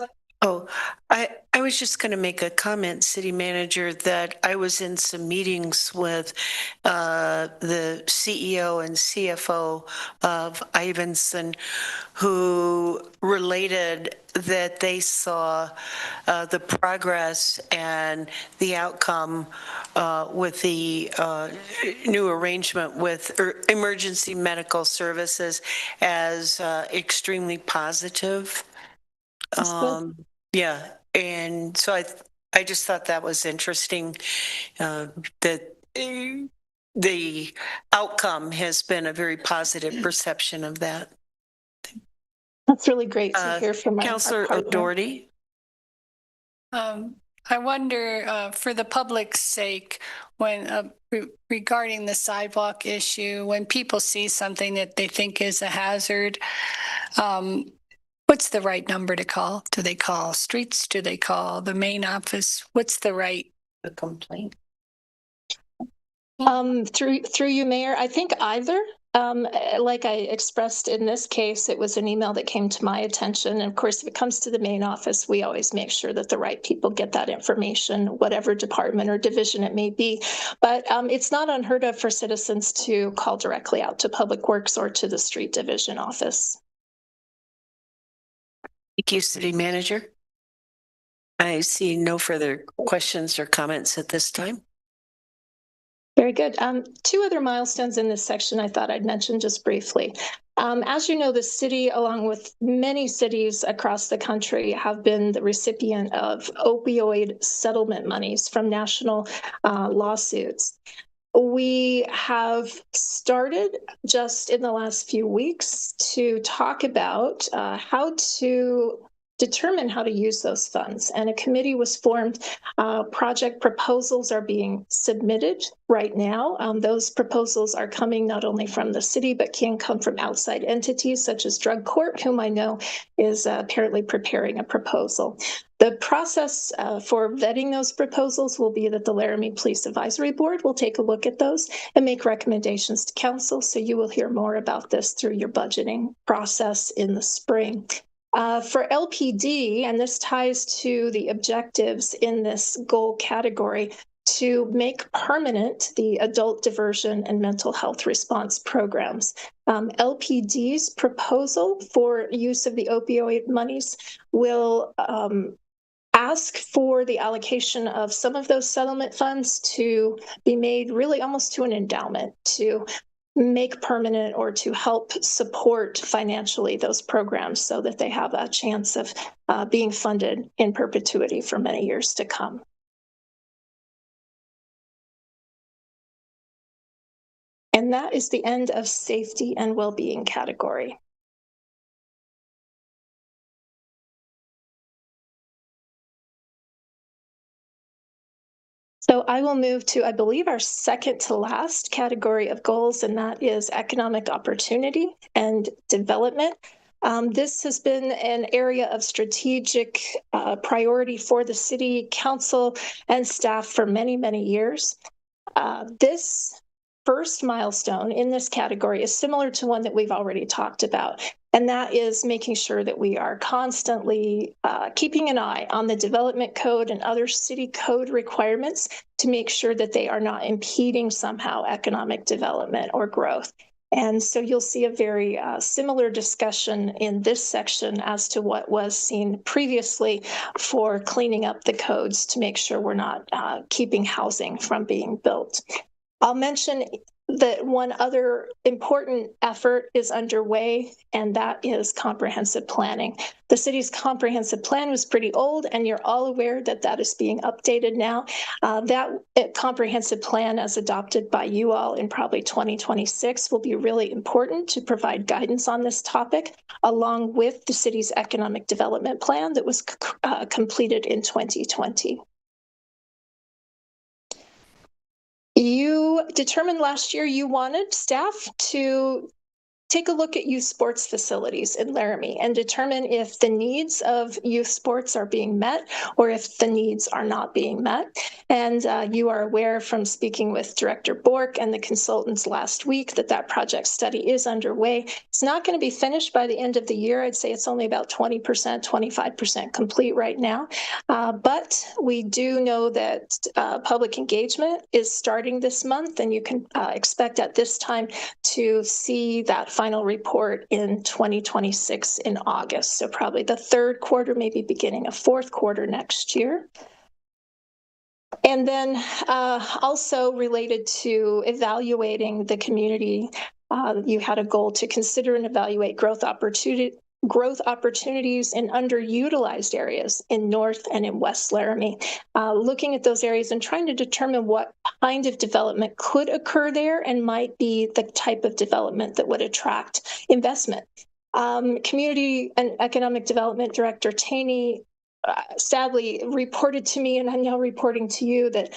Speaker 1: Oh, I was just going to make a comment, City Manager, that I was in some meetings with the CEO and CFO of Ivinson, who related that they saw the progress and the outcome with the new arrangement with emergency medical services as extremely positive. Yeah, and so I just thought that was interesting, that the outcome has been a very positive perception of that.
Speaker 3: That's really great to hear from our
Speaker 1: Councillor
Speaker 3: partner.
Speaker 1: O'Doherty.
Speaker 6: I wonder, for the public's sake, when regarding the sidewalk issue, when people see something that they think is a hazard, what's the right number to call? Do they call streets? Do they call the main office? What's the right?
Speaker 1: The complaint.
Speaker 3: Through you, Mayor, I think either. Like I expressed in this case, it was an email that came to my attention. And of course, if it comes to the main office, we always make sure that the right people get that information, whatever department or division it may be. But it's not unheard of for citizens to call directly out to Public Works or to the street division office.
Speaker 1: Thank you, City Manager. I see no further questions or comments at this time.
Speaker 3: Very good. Two other milestones in this section I thought I'd mention just briefly. As you know, the city, along with many cities across the country, have been the recipient of opioid settlement monies from national lawsuits. We have started just in the last few weeks to talk about how to determine how to use those funds. And a committee was formed. Project proposals are being submitted right now. Those proposals are coming not only from the city, but can come from outside entities such as Drug Court, whom I know is apparently preparing a proposal. The process for vetting those proposals will be that the Laramie Police Advisory Board will take a look at those and make recommendations to council. So you will hear more about this through your budgeting process in the spring. For LPD, and this ties to the objectives in this goal category, to make permanent the adult diversion and mental health response programs. LPD's proposal for use of the opioid monies will ask for the allocation of some of those settlement funds to be made really almost to an endowment to make permanent or to help support financially those programs so that they have a chance of being funded in perpetuity for many years to come. And that is the end of safety and well-being category. So I will move to, I believe, our second to last category of goals, and that is economic opportunity and development. This has been an area of strategic priority for the city council and staff for many, many years. This first milestone in this category is similar to one that we've already talked about, and that is making sure that we are constantly keeping an eye on the development code and other city code requirements to make sure that they are not impeding somehow economic development or growth. And so you'll see a very similar discussion in this section as to what was seen previously for cleaning up the codes to make sure we're not keeping housing from being built. I'll mention that one other important effort is underway, and that is comprehensive planning. The city's comprehensive plan was pretty old, and you're all aware that that is being updated now. That comprehensive plan, as adopted by you all in probably 2026, will be really important to provide guidance on this topic, along with the city's economic development plan that was completed in 2020. You determined last year you wanted staff to take a look at youth sports facilities in Laramie and determine if the needs of youth sports are being met or if the needs are not being met. And you are aware from speaking with Director Bork and the consultants last week that that project study is underway. It's not going to be finished by the end of the year. I'd say it's only about 20%, 25% complete right now. But we do know that public engagement is starting this month, and you can expect at this time to see that final report in 2026 in August. So probably the third quarter, maybe beginning of fourth quarter next year. And then also related to evaluating the community, you had a goal to consider and evaluate growth opportunities in underutilized areas in North and in West Laramie, looking at those areas and trying to determine what kind of development could occur there and might be the type of development that would attract investment. Community and Economic Development Director Taney sadly reported to me, and I'm now reporting to you, that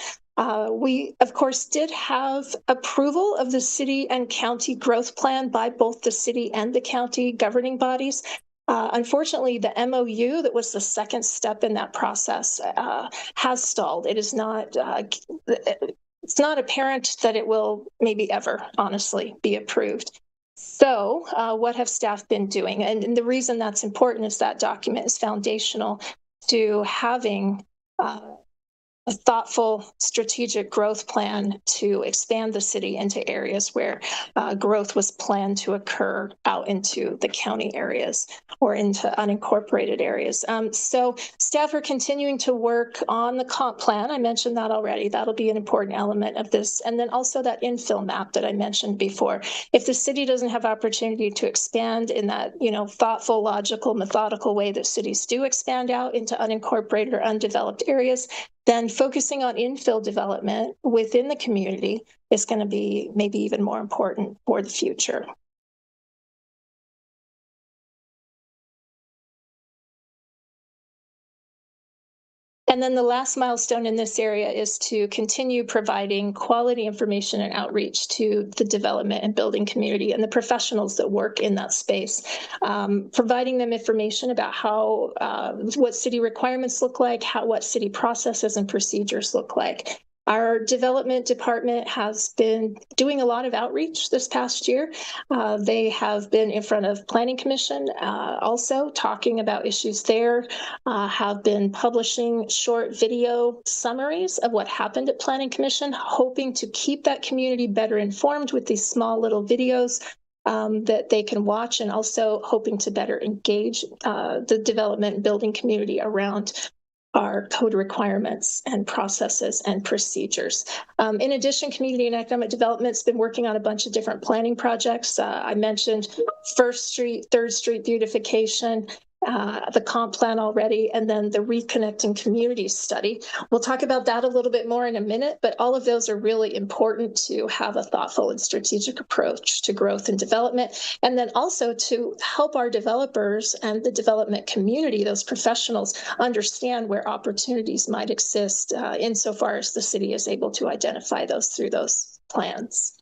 Speaker 3: we, of course, did have approval of the city and county growth plan by both the city and the county governing bodies. Unfortunately, the MOU that was the second step in that process has stalled. It is not. It's not apparent that it will maybe ever, honestly, be approved. So what have staff been doing? And the reason that's important is that document is foundational to having a thoughtful strategic growth plan to expand the city into areas where growth was planned to occur out into the county areas or into unincorporated areas. So staff are continuing to work on the comp plan. I mentioned that already. That'll be an important element of this. And then also that infill map that I mentioned before. If the city doesn't have opportunity to expand in that, thoughtful, logical, methodical way that cities do expand out into unincorporated or undeveloped areas, then focusing on infill development within the community is going to be maybe even more important for the future. And then the last milestone in this area is to continue providing quality information and outreach to the development and building community and the professionals that work in that space, providing them information about how, what city requirements look like, what city processes and procedures look like. Our development department has been doing a lot of outreach this past year. They have been in front of Planning Commission, also talking about issues there, have been publishing short video summaries of what happened at Planning Commission, hoping to keep that community better informed with these small little videos that they can watch, and also hoping to better engage the development and building community around our code requirements and processes and procedures. In addition, Community and Economic Development's been working on a bunch of different planning projects. I mentioned First Street, Third Street beautification, the comp plan already, and then the Reconnecting Communities study. We'll talk about that a little bit more in a minute, but all of those are really important to have a thoughtful and strategic approach to growth and development, and then also to help our developers and the development community, those professionals, understand where opportunities might exist insofar as the city is able to identify those through those plans.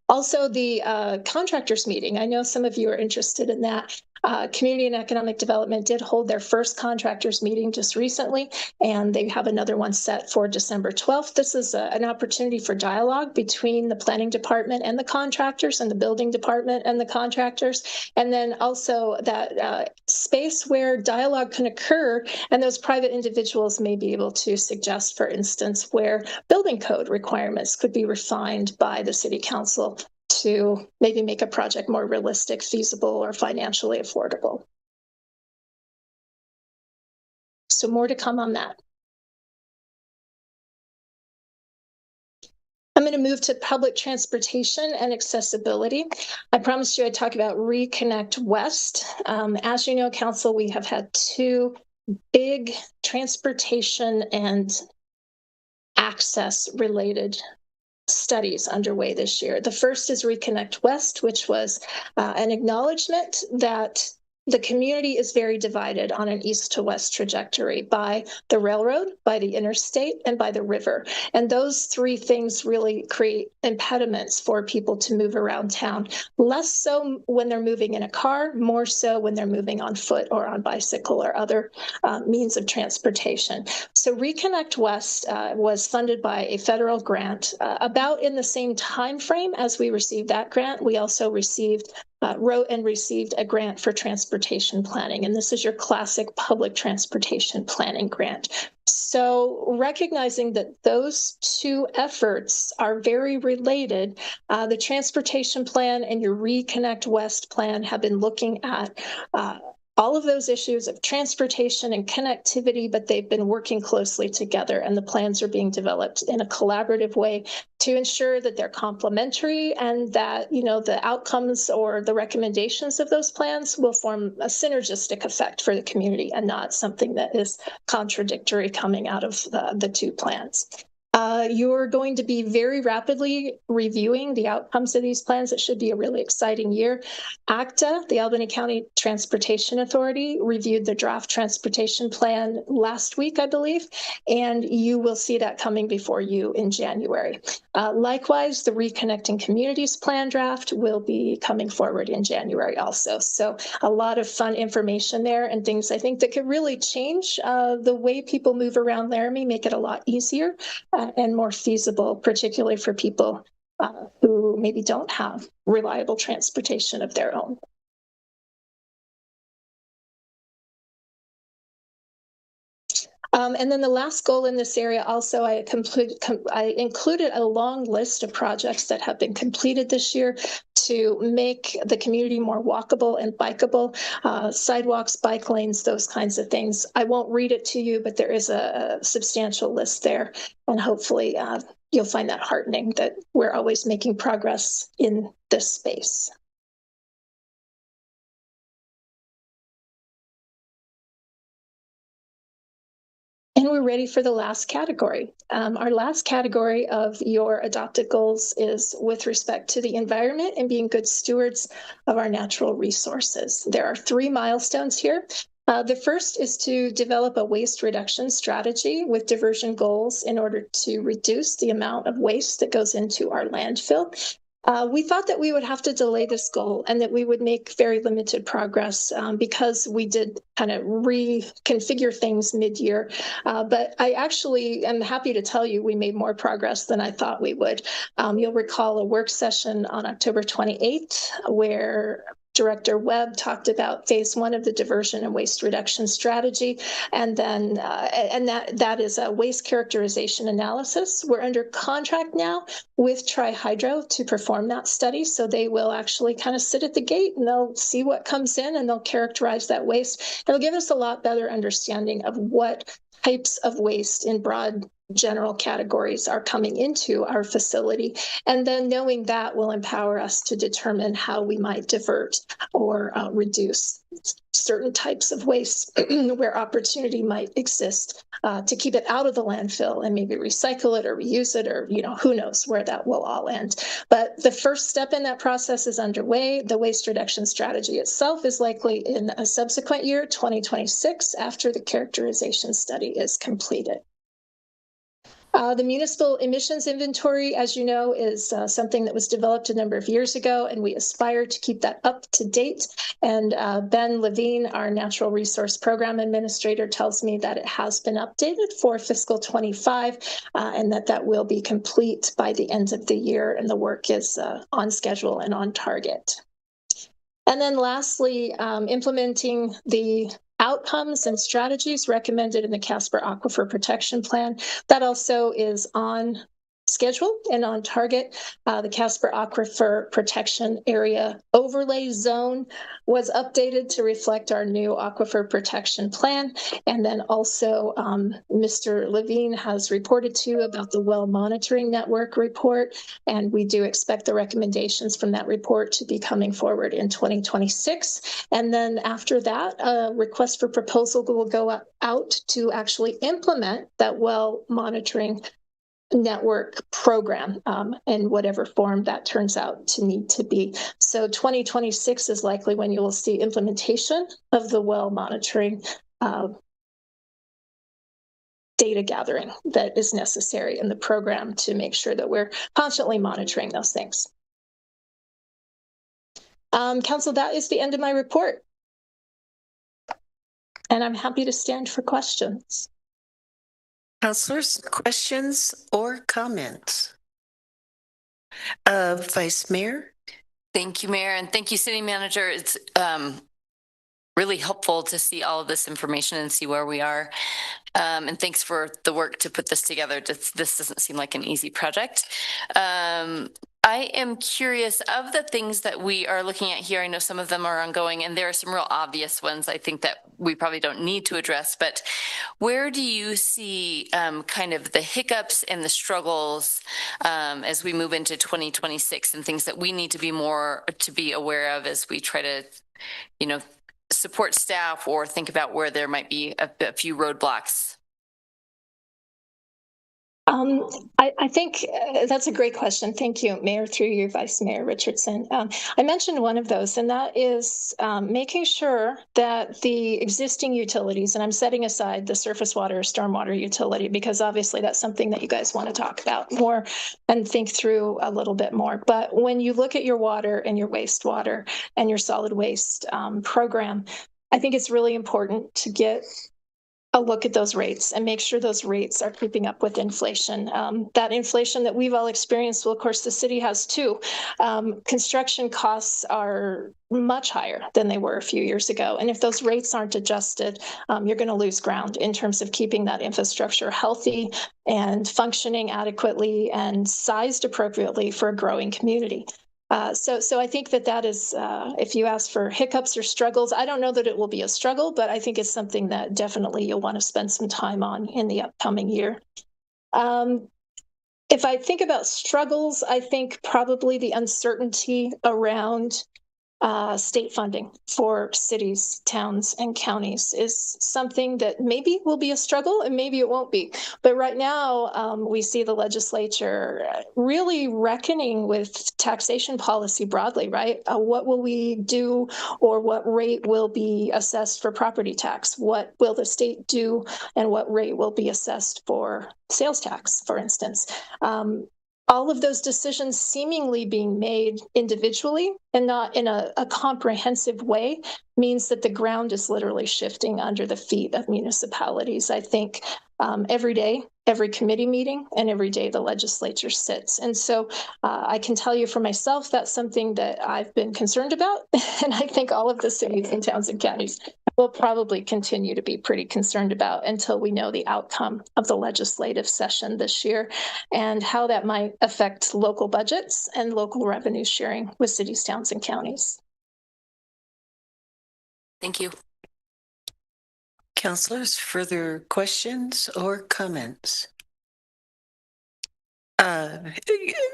Speaker 3: Also, the contractors meeting. I know some of you are interested in that. Community and Economic Development did hold their first contractors meeting just recently, and they have another one set for December 12th. This is an opportunity for dialogue between the planning department and the contractors, and the building department and the contractors, and then also that space where dialogue can occur, and those private individuals may be able to suggest, for instance, where building code requirements could be refined by the city council to maybe make a project more realistic, feasible, or financially affordable. So more to come on that. I'm going to move to public transportation and accessibility. I promised you I'd talk about Reconnect West. As you know, Council, we have had two big transportation and access related studies underway this year. The first is Reconnect West, which was an acknowledgement that the community is very divided on an east to west trajectory by the railroad, by the interstate, and by the river. And those three things really create impediments for people to move around town. Less so when they're moving in a car, more so when they're moving on foot or on bicycle or other means of transportation. So Reconnect West was funded by a federal grant about in the same time frame as we received that grant. We also wrote and received a grant for transportation planning. And this is your classic public transportation planning grant. So recognizing that those two efforts are very related, the transportation plan and your Reconnect West plan have been looking at all of those issues of transportation and connectivity, but they've been working closely together, and the plans are being developed in a collaborative way to ensure that they're complementary and that, you know, the outcomes or the recommendations of those plans will form a synergistic effect for the community and not something that is contradictory coming out of the two plans. You're going to be very rapidly reviewing the outcomes of these plans. It should be a really exciting year. ACTA, the Albany County Transportation Authority, reviewed the draft transportation plan last week, I believe, and you will see that coming before you in January. Likewise, the Reconnecting Communities Plan draft will be coming forward in January also. So a lot of fun information there and things I think that could really change the way people move around Laramie, make it a lot easier and more feasible, particularly for people who maybe don't have reliable transportation of their own. And then the last goal in this area also, I included a long list of projects that have been completed this year to make the community more walkable and bikeable, sidewalks, bike lanes, those kinds of things. I won't read it to you, but there is a substantial list there, and hopefully you'll find that heartening that we're always making progress in this space. And we're ready for the last category. Our last category of your adopted goals is with respect to the environment and being good stewards of our natural resources. There are 3 milestones here. The first is to develop a waste reduction strategy with diversion goals in order to reduce the amount of waste that goes into our landfill. We thought that we would have to delay this goal and that we would make very limited progress because we did kind of reconfigure things mid-year. But I actually am happy to tell you we made more progress than I thought we would. You'll recall a work session on October 28th where Director Webb talked about phase 1 of the diversion and waste reduction strategy, and then that is a waste characterization analysis. We're under contract now with Tri-Hydro to perform that study, so they will actually kind of sit at the gate and they'll see what comes in and they'll characterize that waste. It'll give us a lot better understanding of what types of waste in broad general categories are coming into our facility. And then knowing that will empower us to determine how we might divert or reduce certain types of waste where opportunity might exist to keep it out of the landfill and maybe recycle it or reuse it, or, you know, who knows where that will all end. But the first step in that process is underway. The waste reduction strategy itself is likely in a subsequent year, 2026, after the characterization study is completed. The municipal emissions inventory, as you know, is something that was developed a number of years ago, and we aspire to keep that up to date. And Ben Levine, our Natural Resource Program Administrator, tells me that it has been updated for fiscal 25 and that will be complete by the end of the year, and the work is on schedule and on target. And then lastly, implementing the outcomes and strategies recommended in the Casper Aquifer Protection Plan. That also is on schedule and on target. The Casper Aquifer Protection Area Overlay Zone was updated to reflect our new Aquifer Protection Plan. And then also Mr. Levine has reported to you about the Well Monitoring Network report, and we do expect the recommendations from that report to be coming forward in 2026. And then after that, a request for proposal will go out to actually implement that well monitoring network program in whatever form that turns out to need to be. So 2026 is likely when you will see implementation of the well monitoring data gathering that is necessary in the program to make sure that we're constantly monitoring those things. Council, that is the end of my report. And I'm happy to stand for questions.
Speaker 1: Councilors, questions or comments? Vice Mayor?
Speaker 5: Thank you, Mayor, and thank you, City Manager. It's really helpful to see all of this information and see where we are. And thanks for the work to put this together. This doesn't seem like an easy project. I am curious of the things that we are looking at here. I know some of them are ongoing, and there are some real obvious ones I think that we probably don't need to address, but where do you see kind of the hiccups and the struggles as we move into 2026 and things that we need to be aware of as we try to, support staff or think about where there might be a few roadblocks?
Speaker 3: I think that's a great question. Thank you, Mayor, through you, Vice Mayor Richardson. I mentioned one of those, and that is making sure that the existing utilities, and I'm setting aside the surface water, stormwater utility, because obviously that's something that you guys want to talk about more and think through a little bit more. But when you look at your water and your wastewater and your solid waste program, I think it's really important to get a look at those rates and make sure those rates are keeping up with inflation. That inflation that we've all experienced, well, of course, the city has too. Construction costs are much higher than they were a few years ago. And if those rates aren't adjusted, you're going to lose ground in terms of keeping that infrastructure healthy and functioning adequately and sized appropriately for a growing community. So I think that is, if you ask for hiccups or struggles, I don't know that it will be a struggle, but I think it's something that definitely you'll want to spend some time on in the upcoming year. If I think about struggles, I think probably the uncertainty around state funding for cities, towns, and counties is something that maybe will be a struggle and maybe it won't be. But right now, we see the legislature really reckoning with taxation policy broadly, right? What will we do, or what rate will be assessed for property tax? What will the state do, and what rate will be assessed for sales tax, for instance? All of those decisions seemingly being made individually and not in a comprehensive way means that the ground is literally shifting under the feet of municipalities. I think every day, every committee meeting, and every day the legislature sits. And so I can tell you for myself, that's something that I've been concerned about. And I think all of the cities and towns and counties will probably continue to be pretty concerned about until we know the outcome of the legislative session this year and how that might affect local budgets and local revenue sharing with cities, towns, and counties.
Speaker 5: Thank you.
Speaker 1: Councilors, further questions or comments?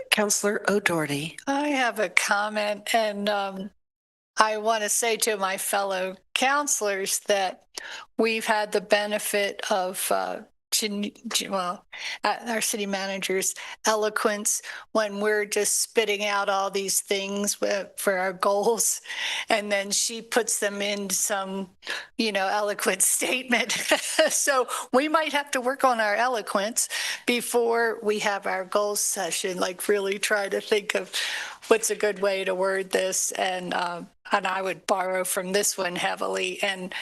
Speaker 1: Councilor O'Doherty.
Speaker 6: I have a comment, and I want to say to my fellow counselors that we've had the benefit of our city manager's eloquence when we're just spitting out all these things for our goals, and then she puts them in some, eloquent statement. So we might have to work on our eloquence before we have our goals session, like really try to think of what's a good way to word this, and I would borrow from this one heavily, and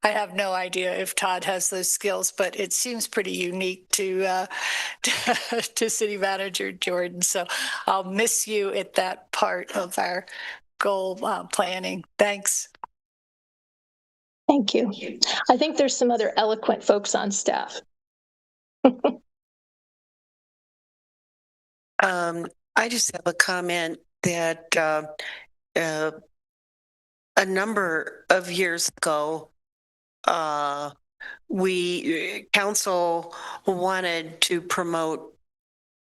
Speaker 6: I have no idea if Todd has those skills, but it seems pretty unique to City Manager Jordan. So I'll miss you at that part of our goal planning. Thanks.
Speaker 3: Thank you. I think there's some other eloquent folks on staff.
Speaker 1: I just have a comment that a number of years ago, council wanted to promote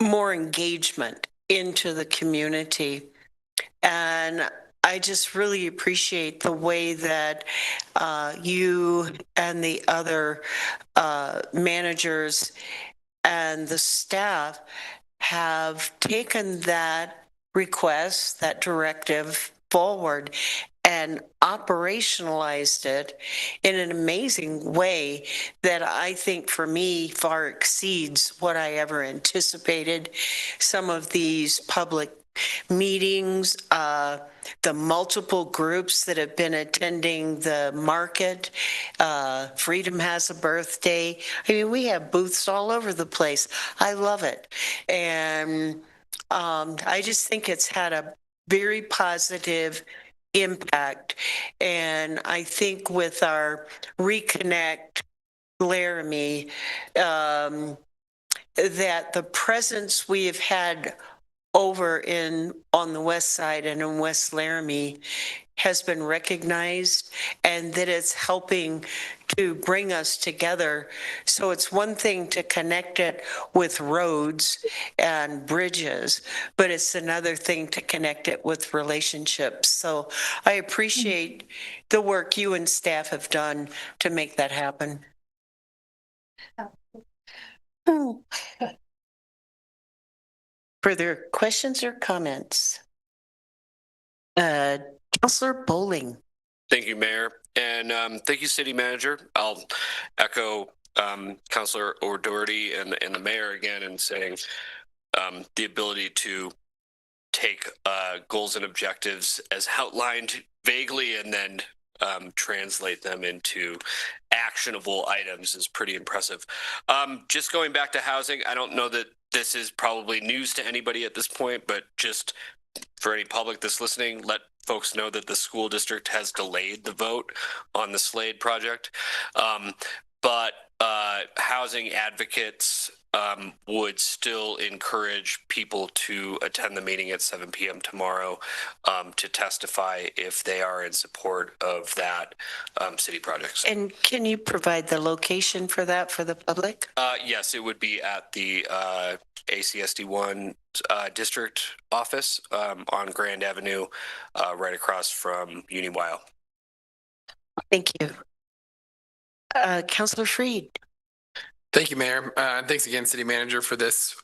Speaker 1: more engagement into the community. And I just really appreciate the way that you and the other managers and the staff have taken that request, that directive forward and operationalized it in an amazing way that I think for me far exceeds what I ever anticipated. Some of these public meetings, the multiple groups that have been attending the market, Freedom Has a Birthday. I mean, we have booths all over the place. I love it. And I just think it's had a very positive impact. And I think with our Reconnect Laramie, that the presence we have had over on the west side and in West Laramie has been recognized, and that it's helping to bring us together. So it's one thing to connect it with roads and bridges, but it's another thing to connect it with relationships. So I appreciate the work you and staff have done to make that happen. Further questions or comments? Councilor Bowling.
Speaker 7: Thank you, Mayor. And thank you, City Manager. I'll echo Councilor O'Doherty and the Mayor again in saying the ability to take goals and objectives as outlined vaguely and then translate them into actionable items is pretty impressive. Just going back to housing, I don't know that this is probably news to anybody at this point, but just for any public that's listening, let folks know that the school district has delayed the vote on the Slade project. But housing advocates would still encourage people to attend the meeting at 7 p.m. tomorrow to testify if they are in support of that city project.
Speaker 1: And can you provide the location for that for the public?
Speaker 7: Yes, it would be at the ACSD1 district office on Grand Avenue, right across from UniWyle.
Speaker 1: Thank you. Councilor Freed.
Speaker 4: Thank you, Mayor. Thanks again, City Manager, for this.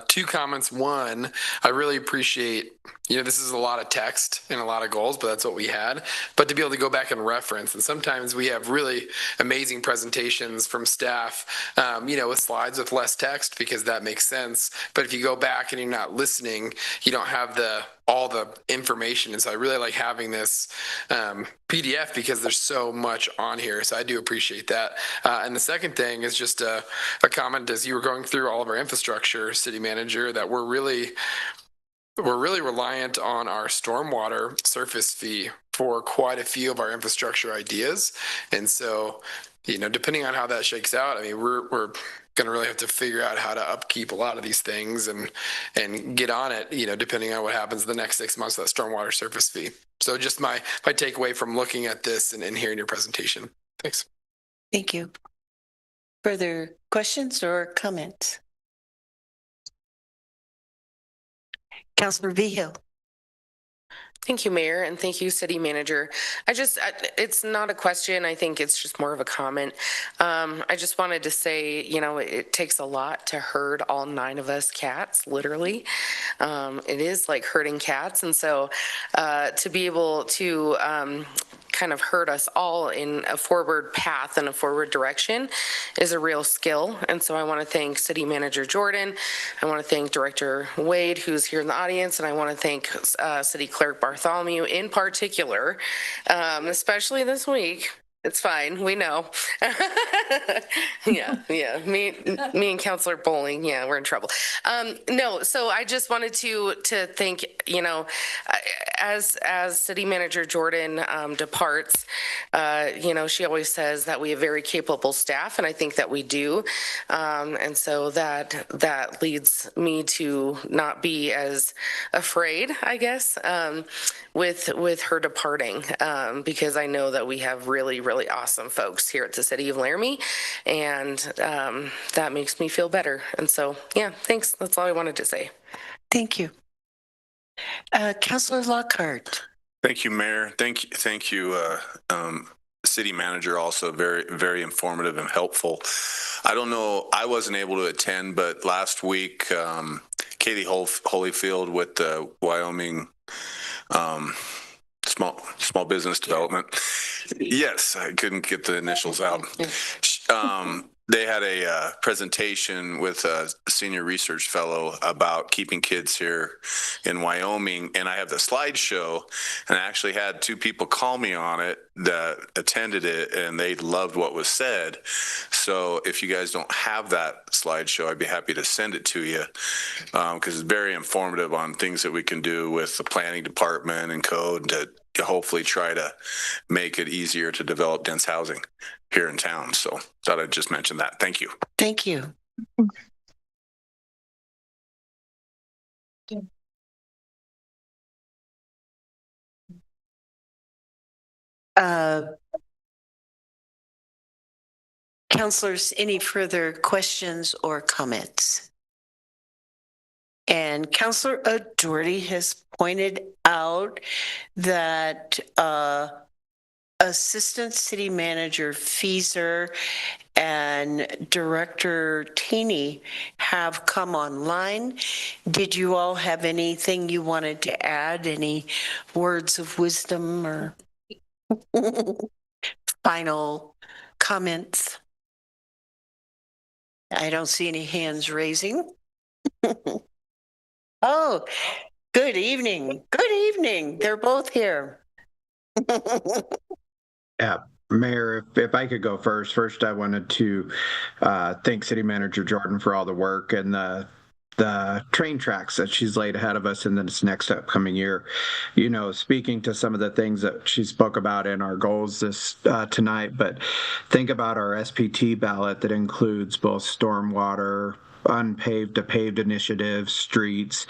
Speaker 4: Two comments. One, I really appreciate, this is a lot of text and a lot of goals, but that's what we had. But to be able to go back and reference, and sometimes we have really amazing presentations from staff, with slides with less text because that makes sense. But if you go back and you're not listening, you don't have all the information. And so I really like having this PDF because there's so much on here. So I do appreciate that. And the second thing is just a comment as you were going through all of our infrastructure, City Manager, that we're really reliant on our stormwater surface fee for quite a few of our infrastructure ideas. And so, depending on how that shakes out, I mean, we're going to really have to figure out how to upkeep a lot of these things and get on it, depending on what happens the next 6 months of that stormwater surface fee. So just my takeaway from looking at this and hearing your presentation. Thanks.
Speaker 1: Thank you. Further questions or comments? Councilor Vigil.
Speaker 8: Thank you, Mayor, and thank you, City Manager. It's not a question. I think it's just more of a comment. I just wanted to say, it takes a lot to herd all 9 of us cats, literally. It is like herding cats. And so to be able to kind of herd us all in a forward path and a forward direction is a real skill. And so I want to thank City Manager Jordan. I want to thank Director Wade, who's here in the audience, and I want to thank City Clerk Bartholomew in particular, especially this week. It's fine. We know. Yeah. Me and Councilor Bowling. Yeah, we're in trouble. No, so I just wanted to thank, as City Manager Jordan departs, she always says that we have very capable staff, and I think that we do. And so that leads me to not be as afraid, I guess, with her departing, because I know that we have really, really awesome folks here at the City of Laramie, and that makes me feel better. And so, yeah, thanks. That's all I wanted to say.
Speaker 1: Thank you. Councilor Lockhart.
Speaker 9: Thank you, Mayor. Thank you, city manager, also very, very informative and helpful. I don't know, I wasn't able to attend, but last week, Katie Holyfield with the Wyoming small business development. Yes, I couldn't get the initials out. They had a presentation with a senior research fellow about keeping kids here in Wyoming, and I have the slideshow, and I actually had two people call me on it that attended it, and they loved what was said. So if you guys don't have that slideshow, I'd be happy to send it to you, because it's very informative on things that we can do with the planning department and code to hopefully try to make it easier to develop dense housing here in town. So thought I'd just mention that. Thank you.
Speaker 1: Thank you. Councilors, any further questions or comments? And Councilor Doherty has pointed out that Assistant City Manager Feeser and Director Taney have come online. Did you all have anything you wanted to add? Any words of wisdom or final comments? I don't see any hands raising. Oh, good evening. Good evening. They're both here.
Speaker 10: Yeah, Mayor, if I could go first I wanted to thank City Manager Jordan for all the work and the train tracks that she's laid ahead of us in this next upcoming year. You know, speaking to some of the things that she spoke about in our goals this tonight, but think about our SPT ballot that includes both stormwater, unpaved to paved initiatives, streets,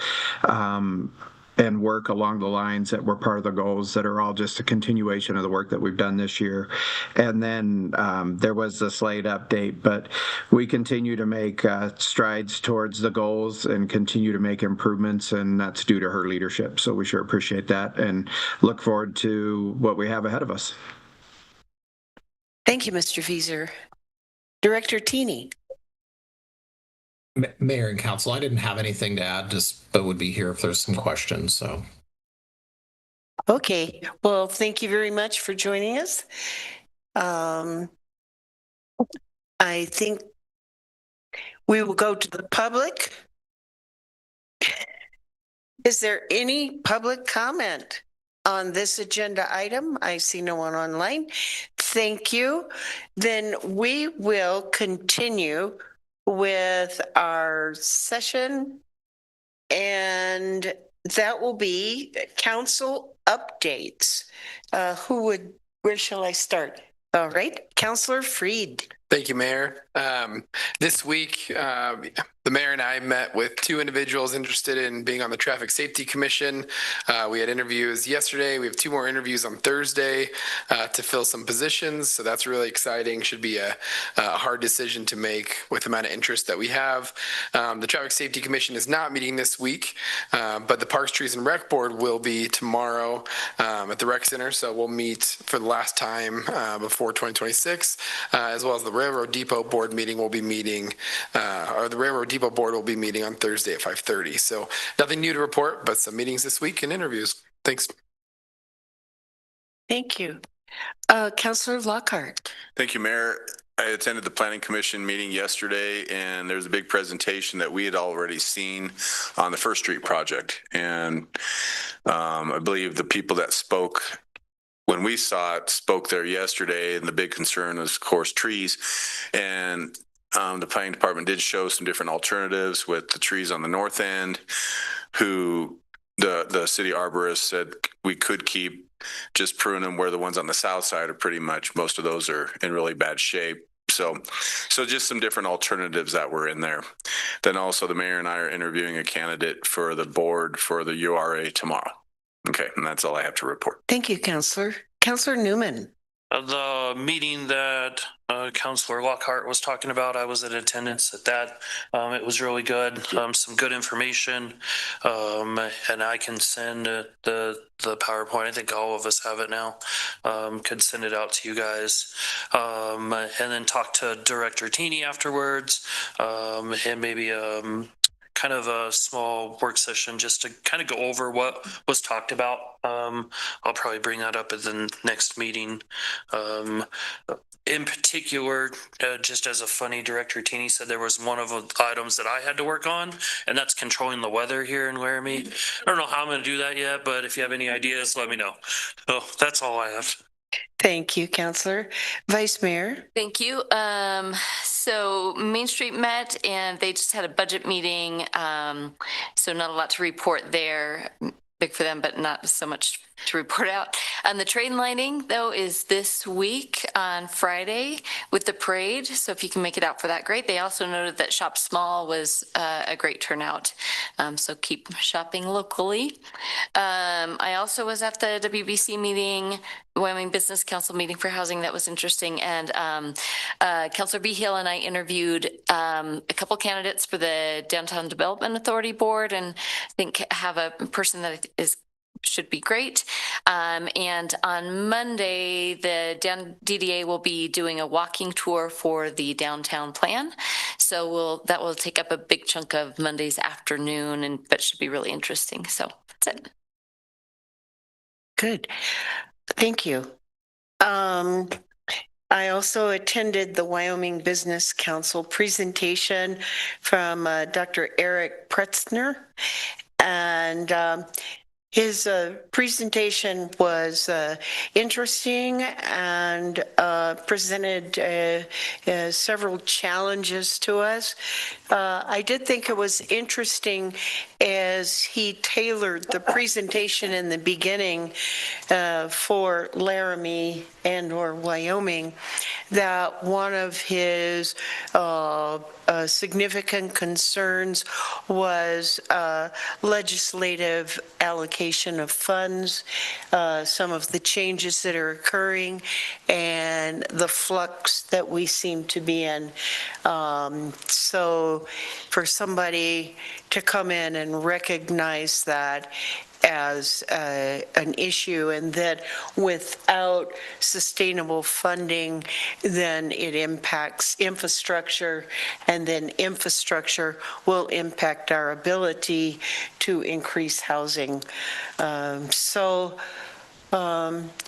Speaker 10: and work along the lines that were part of the goals that are all just a continuation of the work that we've done this year. And then there was the slate update, but we continue to make strides towards the goals and continue to make improvements, and that's due to her leadership. So we sure appreciate that and look forward to what we have ahead of us.
Speaker 1: Thank you, Mr. Feeser. Director Taney.
Speaker 11: Mayor and Council, I didn't have anything to add, but would be here if there's some questions. So,
Speaker 1: Okay, well, thank you very much for joining us. I think we will go to the public. Is there any public comment on this agenda item? I see no one online. Thank you. Then we will continue with our session, and that will be council updates. Where shall I start? All right, Councilor Freed.
Speaker 4: Thank you, Mayor. This week, the mayor and I met with two individuals interested in being on the Traffic Safety Commission. We had interviews yesterday. We have two more interviews on Thursday to fill some positions. So that's really exciting. Should be a hard decision to make with the amount of interest that we have. The Traffic Safety Commission is not meeting this week, but the Parks, Trees, and Rec Board will be tomorrow at the Rec Center. So we'll meet for the last time before 2026, as well as the Railroad Depot Board meeting will be meeting, or the Railroad Depot Board will be meeting on Thursday at 5:30. So nothing new to report, but some meetings this week and interviews. Thanks.
Speaker 1: Thank you. Councilor Lockhart.
Speaker 9: Thank you, Mayor. I attended the Planning Commission meeting yesterday, and there's a big presentation that we had already seen on the First Street project. And I believe the people that spoke when we saw it spoke there yesterday, and the big concern was, of course, trees. And the planning department did show some different alternatives with the trees on the north end, who the city arborist said we could keep, just prune them, where the ones on the south side are pretty much, most of those are in really bad shape. So just some different alternatives that were in there. Then also the mayor and I are interviewing a candidate for the board for the URA tomorrow. Okay, and that's all I have to report.
Speaker 1: Thank you, Councilor. Councilor Newman.
Speaker 12: the meeting that Councilor Lockhart was talking about, I was in attendance at that. It was really good. Some good information. And I can send the PowerPoint. I think all of us have it now. Could send it out to you guys. And then talk to Director Teeny afterwards. And maybe kind of a small work session just to kind of go over what was talked about. I'll probably bring that up at the next meeting. In particular, just as a funny, Director Teeny said there was one of the items that I had to work on, and that's controlling the weather here in Laramie. I don't know how I'm going to do that yet, but if you have any ideas, let me know. So that's all I have.
Speaker 1: Thank you, Counselor. Vice Mayor?
Speaker 5: Thank you. So Main Street met and they just had a budget meeting. So not a lot to report there. Big for them, but not so much to report out. And the train lighting, though, is this week on Friday with the parade. So if you can make it out for that, great. They also noted that Shop Small was a great turnout. So keep shopping locally. I also was at the WBC meeting, Wyoming Business Council meeting for housing. That was interesting. And Councilor Behill and I interviewed a couple candidates for the Downtown Development Authority Board, and I think have a person that should be great. And on Monday, the DDA will be doing a walking tour for the downtown plan. So that will take up a big chunk of Monday's afternoon, but should be really interesting. So that's it.
Speaker 1: Good. Thank you. I also attended the Wyoming Business Council presentation from Dr. Eric Pretzner, and his presentation was interesting and presented several challenges to us. I did think it was interesting as he tailored the presentation in the beginning for Laramie and/or Wyoming, that one of his significant concerns was legislative allocation of funds, some of the changes that are occurring, and the flux that we seem to be in. So for somebody to come in and recognize that as an issue, and that without sustainable funding, then it impacts infrastructure, and then infrastructure will impact our ability to increase housing.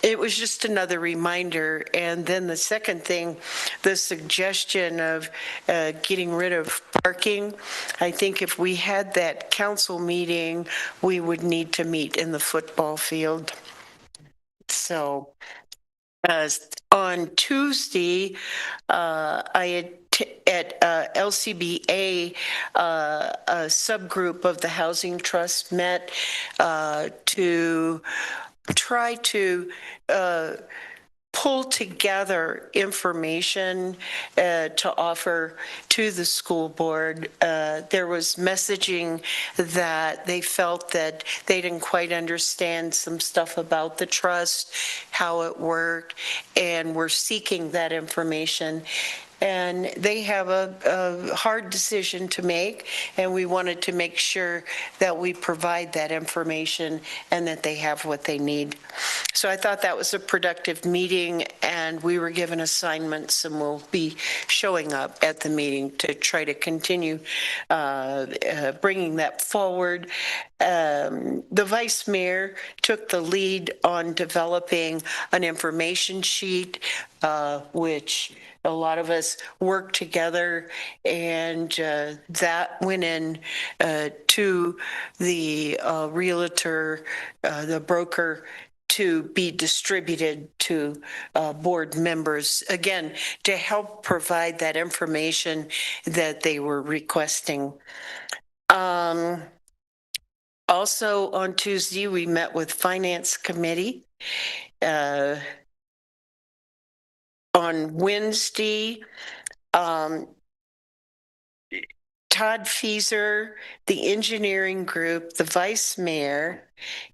Speaker 1: It was just another reminder. And then the second thing, the suggestion of getting rid of parking. I think if we had that council meeting, we would need to meet in the football field. So on Tuesday, I had at LCBA, a subgroup of the Housing Trust met to try to pull together information to offer to the school board. There was messaging that they felt that they didn't quite understand some stuff about the trust, how it worked, and were seeking that information. And they have a hard decision to make, and we wanted to make sure that we provide that information and that they have what they need. So I thought that was a productive meeting, and we were given assignments, and we'll be showing up at the meeting to try to continue bringing that forward. The vice mayor took the lead on developing an information sheet, which a lot of us worked together, and that went in to the realtor, the broker, to be distributed to board members, again, to help provide that information that they were requesting. Also on Tuesday, we met with Finance Committee. On Wednesday, Todd Fieser, the engineering group, the vice mayor,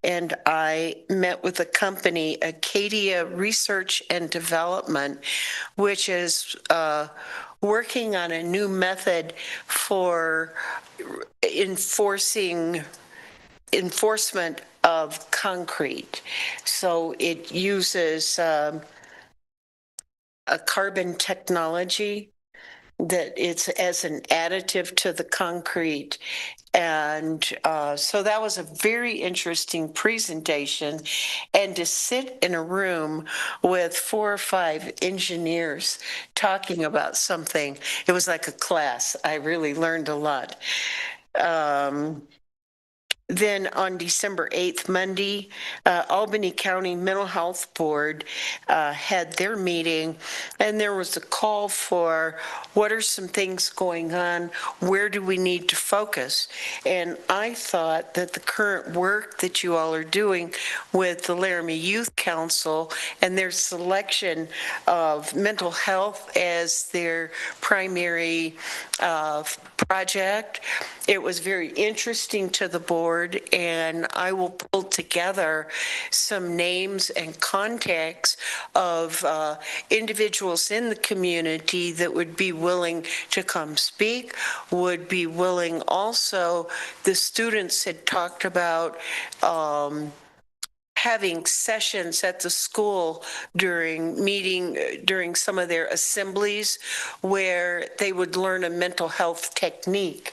Speaker 1: and I met with the company Acadia Research and Development, which is working on a new method for enforcement of concrete. So it uses a carbon technology that it's as an additive to the concrete. And so that was a very interesting presentation. And to sit in a room with 4 or 5 engineers talking about something, it was like a class. I really learned a lot. Then on December 8th, Monday, Albany County Mental Health Board had their meeting, and there was a call for what are some things going on, where do we need to focus? And I thought that the current work that you all are doing with the Laramie Youth Council and their selection of mental health as their primary project, it was very interesting to the board, and I will pull together some names and contacts of individuals in the community that would be willing to come speak, would be willing also, the students had talked about having sessions at the school during some of their assemblies where they would learn a mental health technique,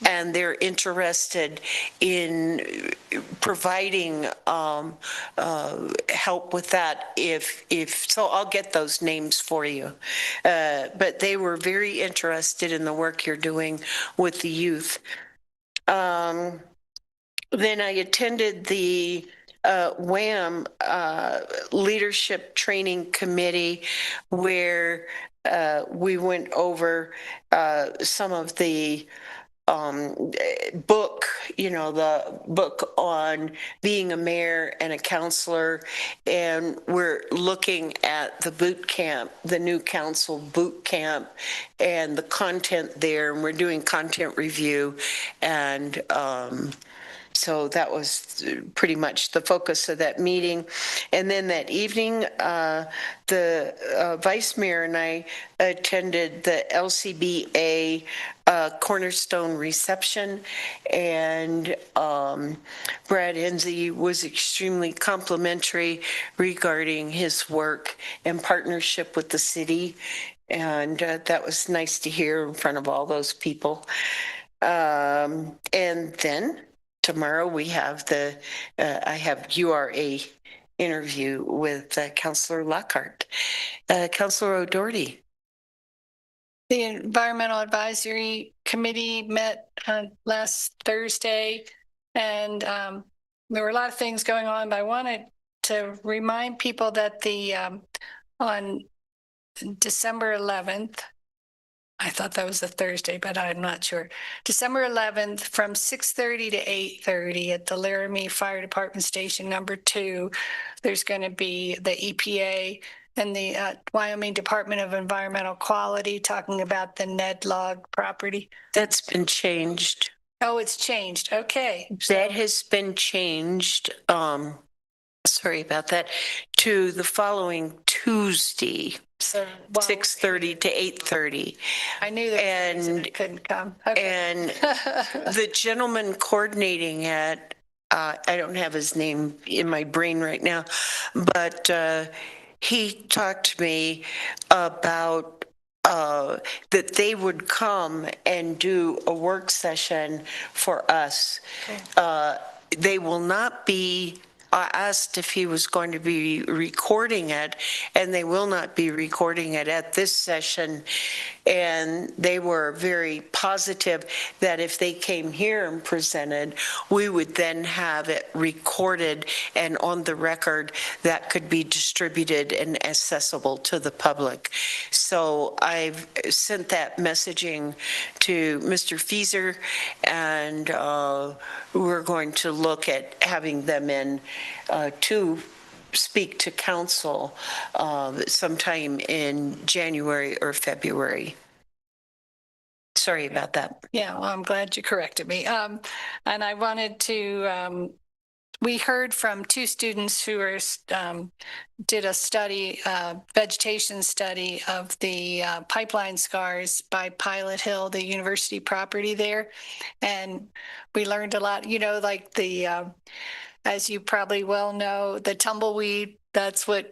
Speaker 1: and they're interested in providing help with that if so. I'll get those names for you, but they were very interested in the work you're doing with the youth. Then I attended the WAM Leadership Training Committee, where we went over some of the book, the book on being a mayor and a counselor, and we're looking at the boot camp, the new council boot camp, and the content there, and we're doing content review, and so that was pretty much the focus of that meeting. And then that evening, the vice mayor and I attended the LCBA Cornerstone reception, and Brad Enzi was extremely complimentary regarding his work and partnership with the city, and that was nice to hear in front of all those people. And then tomorrow we have I have URA interview with Councillor Lockhart. Councillor O'Doherty.
Speaker 6: The Environmental Advisory Committee met last Thursday, and there were a lot of things going on, but I wanted to remind people that on December 11th, I thought that was a Thursday, but I'm not sure. December 11th from 6:30 to 8:30 at the Laramie Fire Department Station number 2, there's going to be the EPA and the Wyoming Department of Environmental Quality talking about the Ned Log property.
Speaker 1: That's been changed.
Speaker 6: Oh, it's changed. Okay.
Speaker 1: That has been changed. Sorry about that. To the following Tuesday.
Speaker 6: So
Speaker 1: 6:30 to 8:30.
Speaker 6: I knew that, and couldn't come. Okay.
Speaker 1: And the gentleman coordinating it, I don't have his name in my brain right now, but he talked to me about that they would come and do a work session for us. Okay. They will not be. I asked if he was going to be recording it, and they will not be recording it at this session. And they were very positive that if they came here and presented, we would then have it recorded and on the record that could be distributed and accessible to the public. So I've sent that messaging to Mr. Fieser, and we're going to look at having them in to speak to council sometime in January or February. Sorry about that.
Speaker 6: Yeah, well, I'm glad you corrected me. And I wanted to, we heard from two students who are, did a study, vegetation study of the pipeline scars by Pilot Hill, the university property there. And we learned a lot, you know, like the, as you probably well know, the tumbleweed, that's what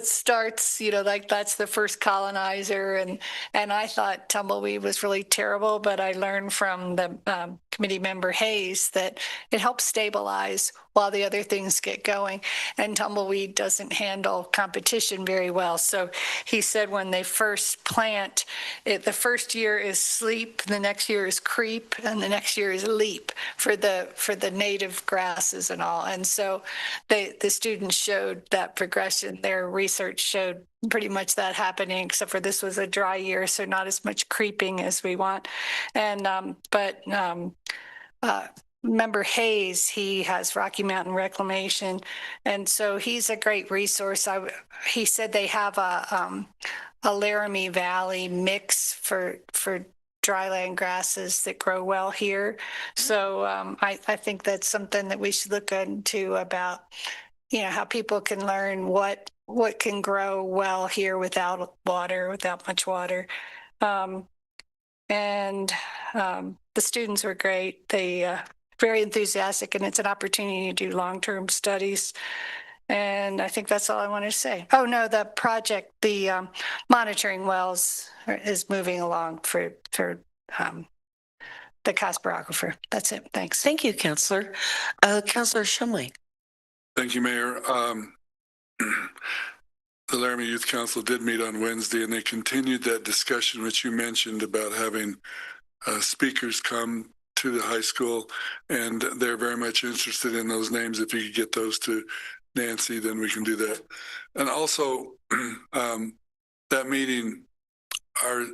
Speaker 6: starts, you know, like that's the first colonizer. And I thought tumbleweed was really terrible, but I learned from the committee member Hayes that it helps stabilize while the other things get going. And tumbleweed doesn't handle competition very well. So he said when they first plant, the first year is sleep, the next year is creep, and the next year is leap for the native grasses and all. And so the students showed that progression. Their research showed pretty much that happening, except for this was a dry year, so not as much creeping as we want. And Member Hayes, he has Rocky Mountain Reclamation, and so he's a great resource. He said they have a Laramie Valley mix for dryland grasses that grow well here. So I think that's something that we should look into about, you know, how people can learn what can grow well here without much water. The students were great. They very enthusiastic, and it's an opportunity to do long-term studies. And I think that's all I wanted to say. Oh, no, the project, the monitoring wells is moving along for the Casper Aquifer. That's it. Thanks.
Speaker 1: Thank you, Councillor. Councillor Shumway.
Speaker 13: Thank you, Mayor. The Laramie Youth Council did meet on Wednesday, and they continued that discussion which you mentioned about having speakers come to the high school, and they're very much interested in those names. If you could get those to Nancy, then we can do that. And also, that meeting, our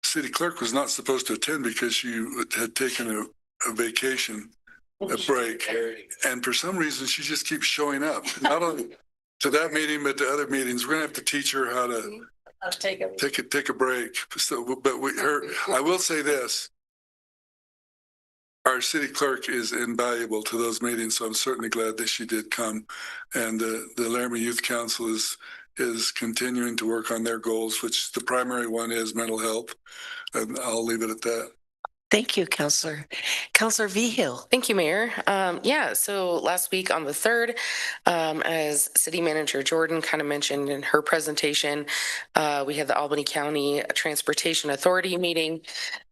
Speaker 13: city clerk was not supposed to attend because she had taken a vacation, a break, and for some reason she just keeps showing up, not only to that meeting but to other meetings. We're gonna have to teach her how to take a break. So, but I will say this: our city clerk is invaluable to those meetings, so I'm certainly glad that she did come. And the Laramie Youth Council is continuing to work on their goals, which the primary one is mental health. And I'll leave it at that.
Speaker 1: Thank you, Councillor. Councillor Vigil.
Speaker 8: Thank you, Mayor. So last week on the 3rd, as City Manager Jordan kind of mentioned in her presentation, we had the Albany County Transportation Authority meeting.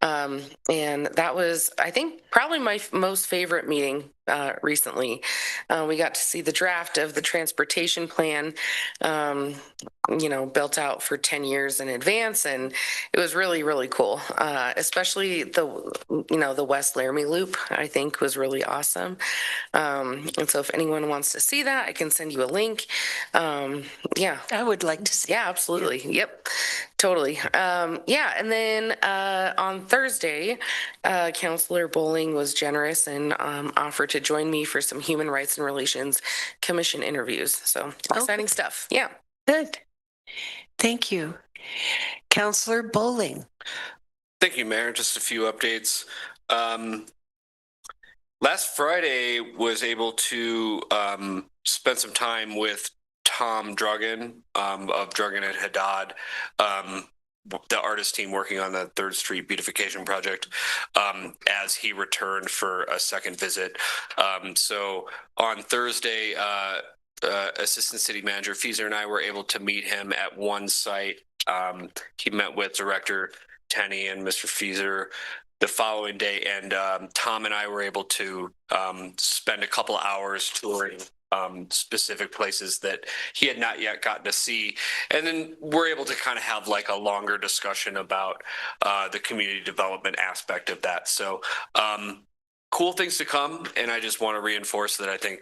Speaker 8: And that was, I think, probably my most favorite meeting recently. We got to see the draft of the transportation plan, built out for 10 years in advance. And it was really, really cool, especially the West Laramie Loop, I think was really awesome. And so if anyone wants to see that, I can send you a link. Yeah.
Speaker 1: I would like to see.
Speaker 8: Yeah, absolutely. Yep. Totally. And then on Thursday, Councillor Bowling was generous and offered to join me for some Human Rights and Relations Commission interviews. So exciting stuff. Yeah.
Speaker 1: Good. Thank you. Councillor Bowling.
Speaker 7: Thank you, Mayor. Just a few updates. Last Friday was able to spend some time with Tom Drugan of Drugan and Haddad, the artist team working on the 3rd Street beautification project, as he returned for a second visit. So on Thursday, Assistant City Manager Fieser and I were able to meet him at one site. He met with Director Tenney and Mr. Fieser the following day, and Tom and I were able to spend a couple hours touring specific places that he had not yet gotten to see, and then we're able to kind of have like a longer discussion about the community development aspect of that. So cool things to come, and I just want to reinforce that I think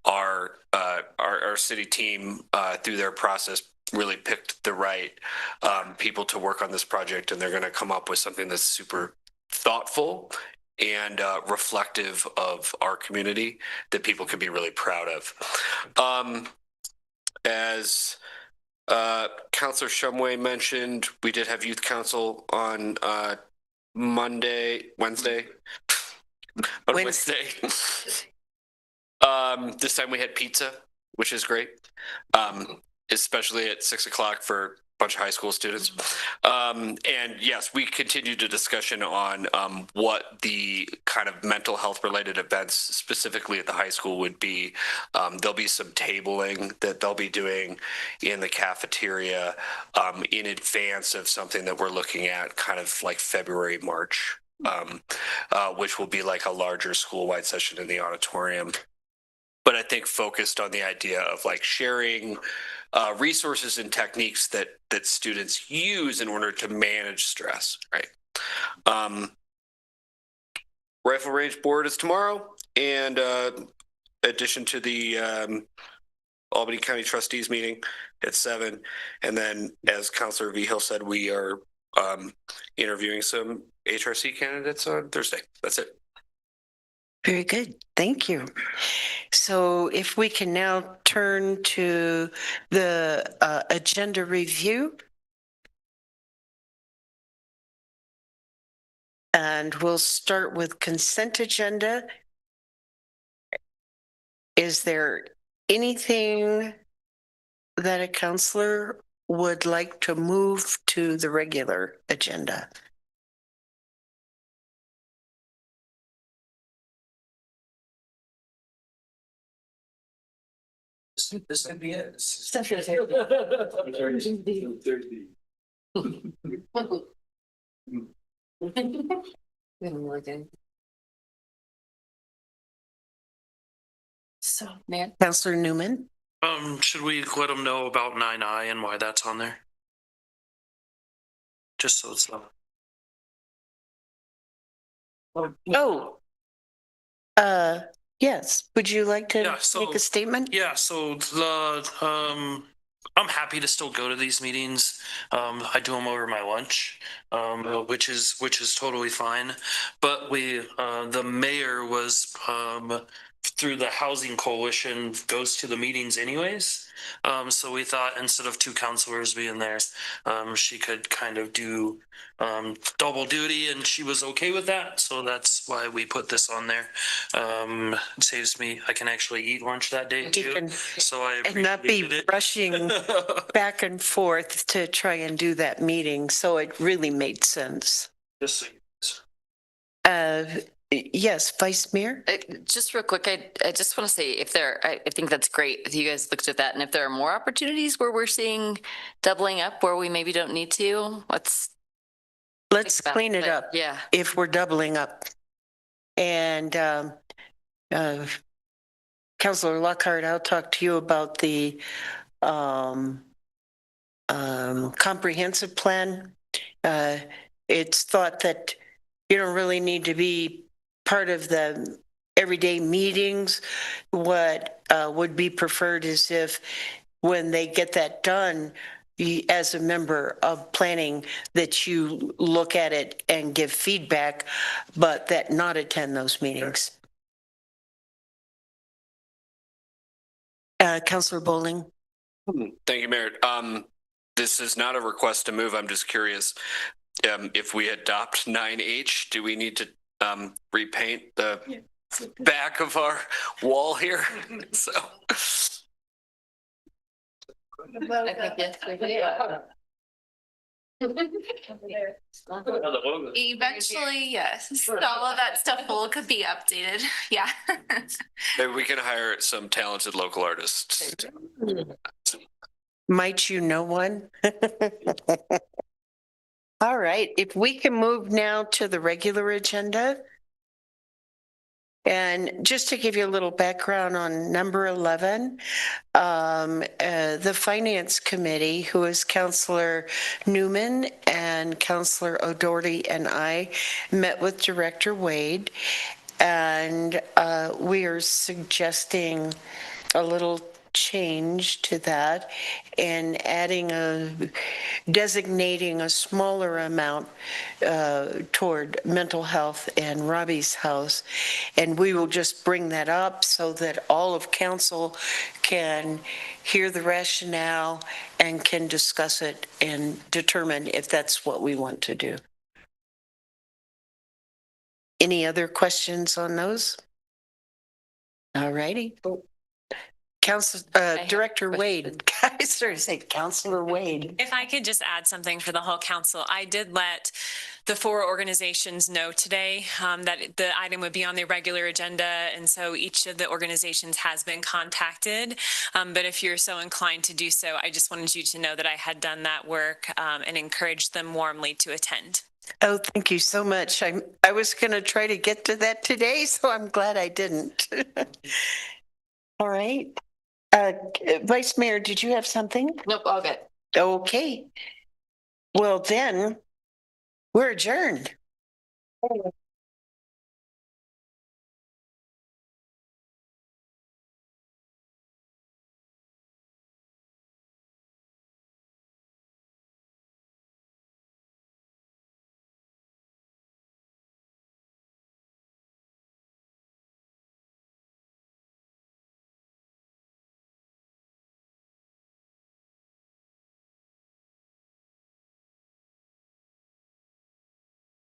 Speaker 7: our city team through their process really picked the right people to work on this project, and they're going to come up with something that's super thoughtful and reflective of our community that people can be really proud of. As Councillor Shumway mentioned, we did have youth council on Wednesday. On Wednesday. This time we had pizza, which is great. Especially at 6 o'clock for a bunch of high school students. And yes, we continued a discussion on what the kind of mental health related events specifically at the high school would be. There'll be some tabling that they'll be doing in the cafeteria in advance of something that we're looking at kind of like February, March, which will be like a larger school-wide session in the auditorium. But I think focused on the idea of like sharing resources and techniques that students use in order to manage stress, right? Rifle range board is tomorrow, and addition to the Albany County Trustees meeting at 7. And then, as Councilor Vigil said, we are interviewing some HRC candidates on Thursday. That's it.
Speaker 1: Very good. Thank you. So if we can now turn to the agenda review. And we'll start with consent agenda. Is there anything that a counselor would like to move to the regular agenda?
Speaker 12: This could be it.
Speaker 5: So, man.
Speaker 1: Counselor Newman?
Speaker 12: Should we let them know about 9I and why that's on there? Just so it's not.
Speaker 1: Oh, yes. Would you like to make a statement?
Speaker 12: Yeah, so I'm happy to still go to these meetings. I do them over my lunch, which is totally fine. But the mayor was through the Housing Coalition goes to the meetings anyways. So we thought instead of 2 counselors being there, she could kind of do double duty, and she was okay with that. So that's why we put this on there. It saves me. I can actually eat lunch that day too. So I
Speaker 1: and not be rushing back and forth to try and do that meeting. So it really made sense.
Speaker 12: Yes.
Speaker 1: Yes, Vice Mayor.
Speaker 5: Just real quick, I just want to say I think that's great if you guys looked at that, and if there are more opportunities where we're seeing doubling up where we maybe don't need to, let's
Speaker 1: clean it up.
Speaker 5: Yeah.
Speaker 1: If we're doubling up. And Councilor Lockhart, I'll talk to you about the comprehensive plan. It's thought that you don't really need to be part of the everyday meetings. What would be preferred is if when they get that done, as a member of planning, that you look at it and give feedback, but that not attend those meetings. Councilor Bowling.
Speaker 7: Thank you, Mayor. This is not a request to move. I'm just curious. If we adopt 9H, do we need to repaint the back of our wall here? So.
Speaker 2: Eventually, yes. All of that stuff could be updated. Yeah.
Speaker 7: Maybe we can hire some talented local artists.
Speaker 1: Might you know one? All right, if we can move now to the regular agenda. And just to give you a little background on number 11, the Finance Committee, who is Councilor Newman and Councilor O'Doherty and I, met with Director Wade, and we are suggesting a little change to that and designating a smaller amount toward mental health and Robbie's house. And we will just bring that up so that all of council can hear the rationale and can discuss it and determine if that's what we want to do. Any other questions on those? All righty. Director Wade, I started to say Counselor Wade.
Speaker 14: If I could just add something for the whole council, I did let the 4 organizations know today that the item would be on the regular agenda. And so each of the organizations has been contacted. But if you're so inclined to do so, I just wanted you to know that I had done that work and encouraged them warmly to attend.
Speaker 1: Oh, thank you so much. I was going to try to get to that today, so I'm glad I didn't. All right. Vice Mayor, did you have something?
Speaker 5: Nope, all good.
Speaker 1: Okay. Well, then we're adjourned.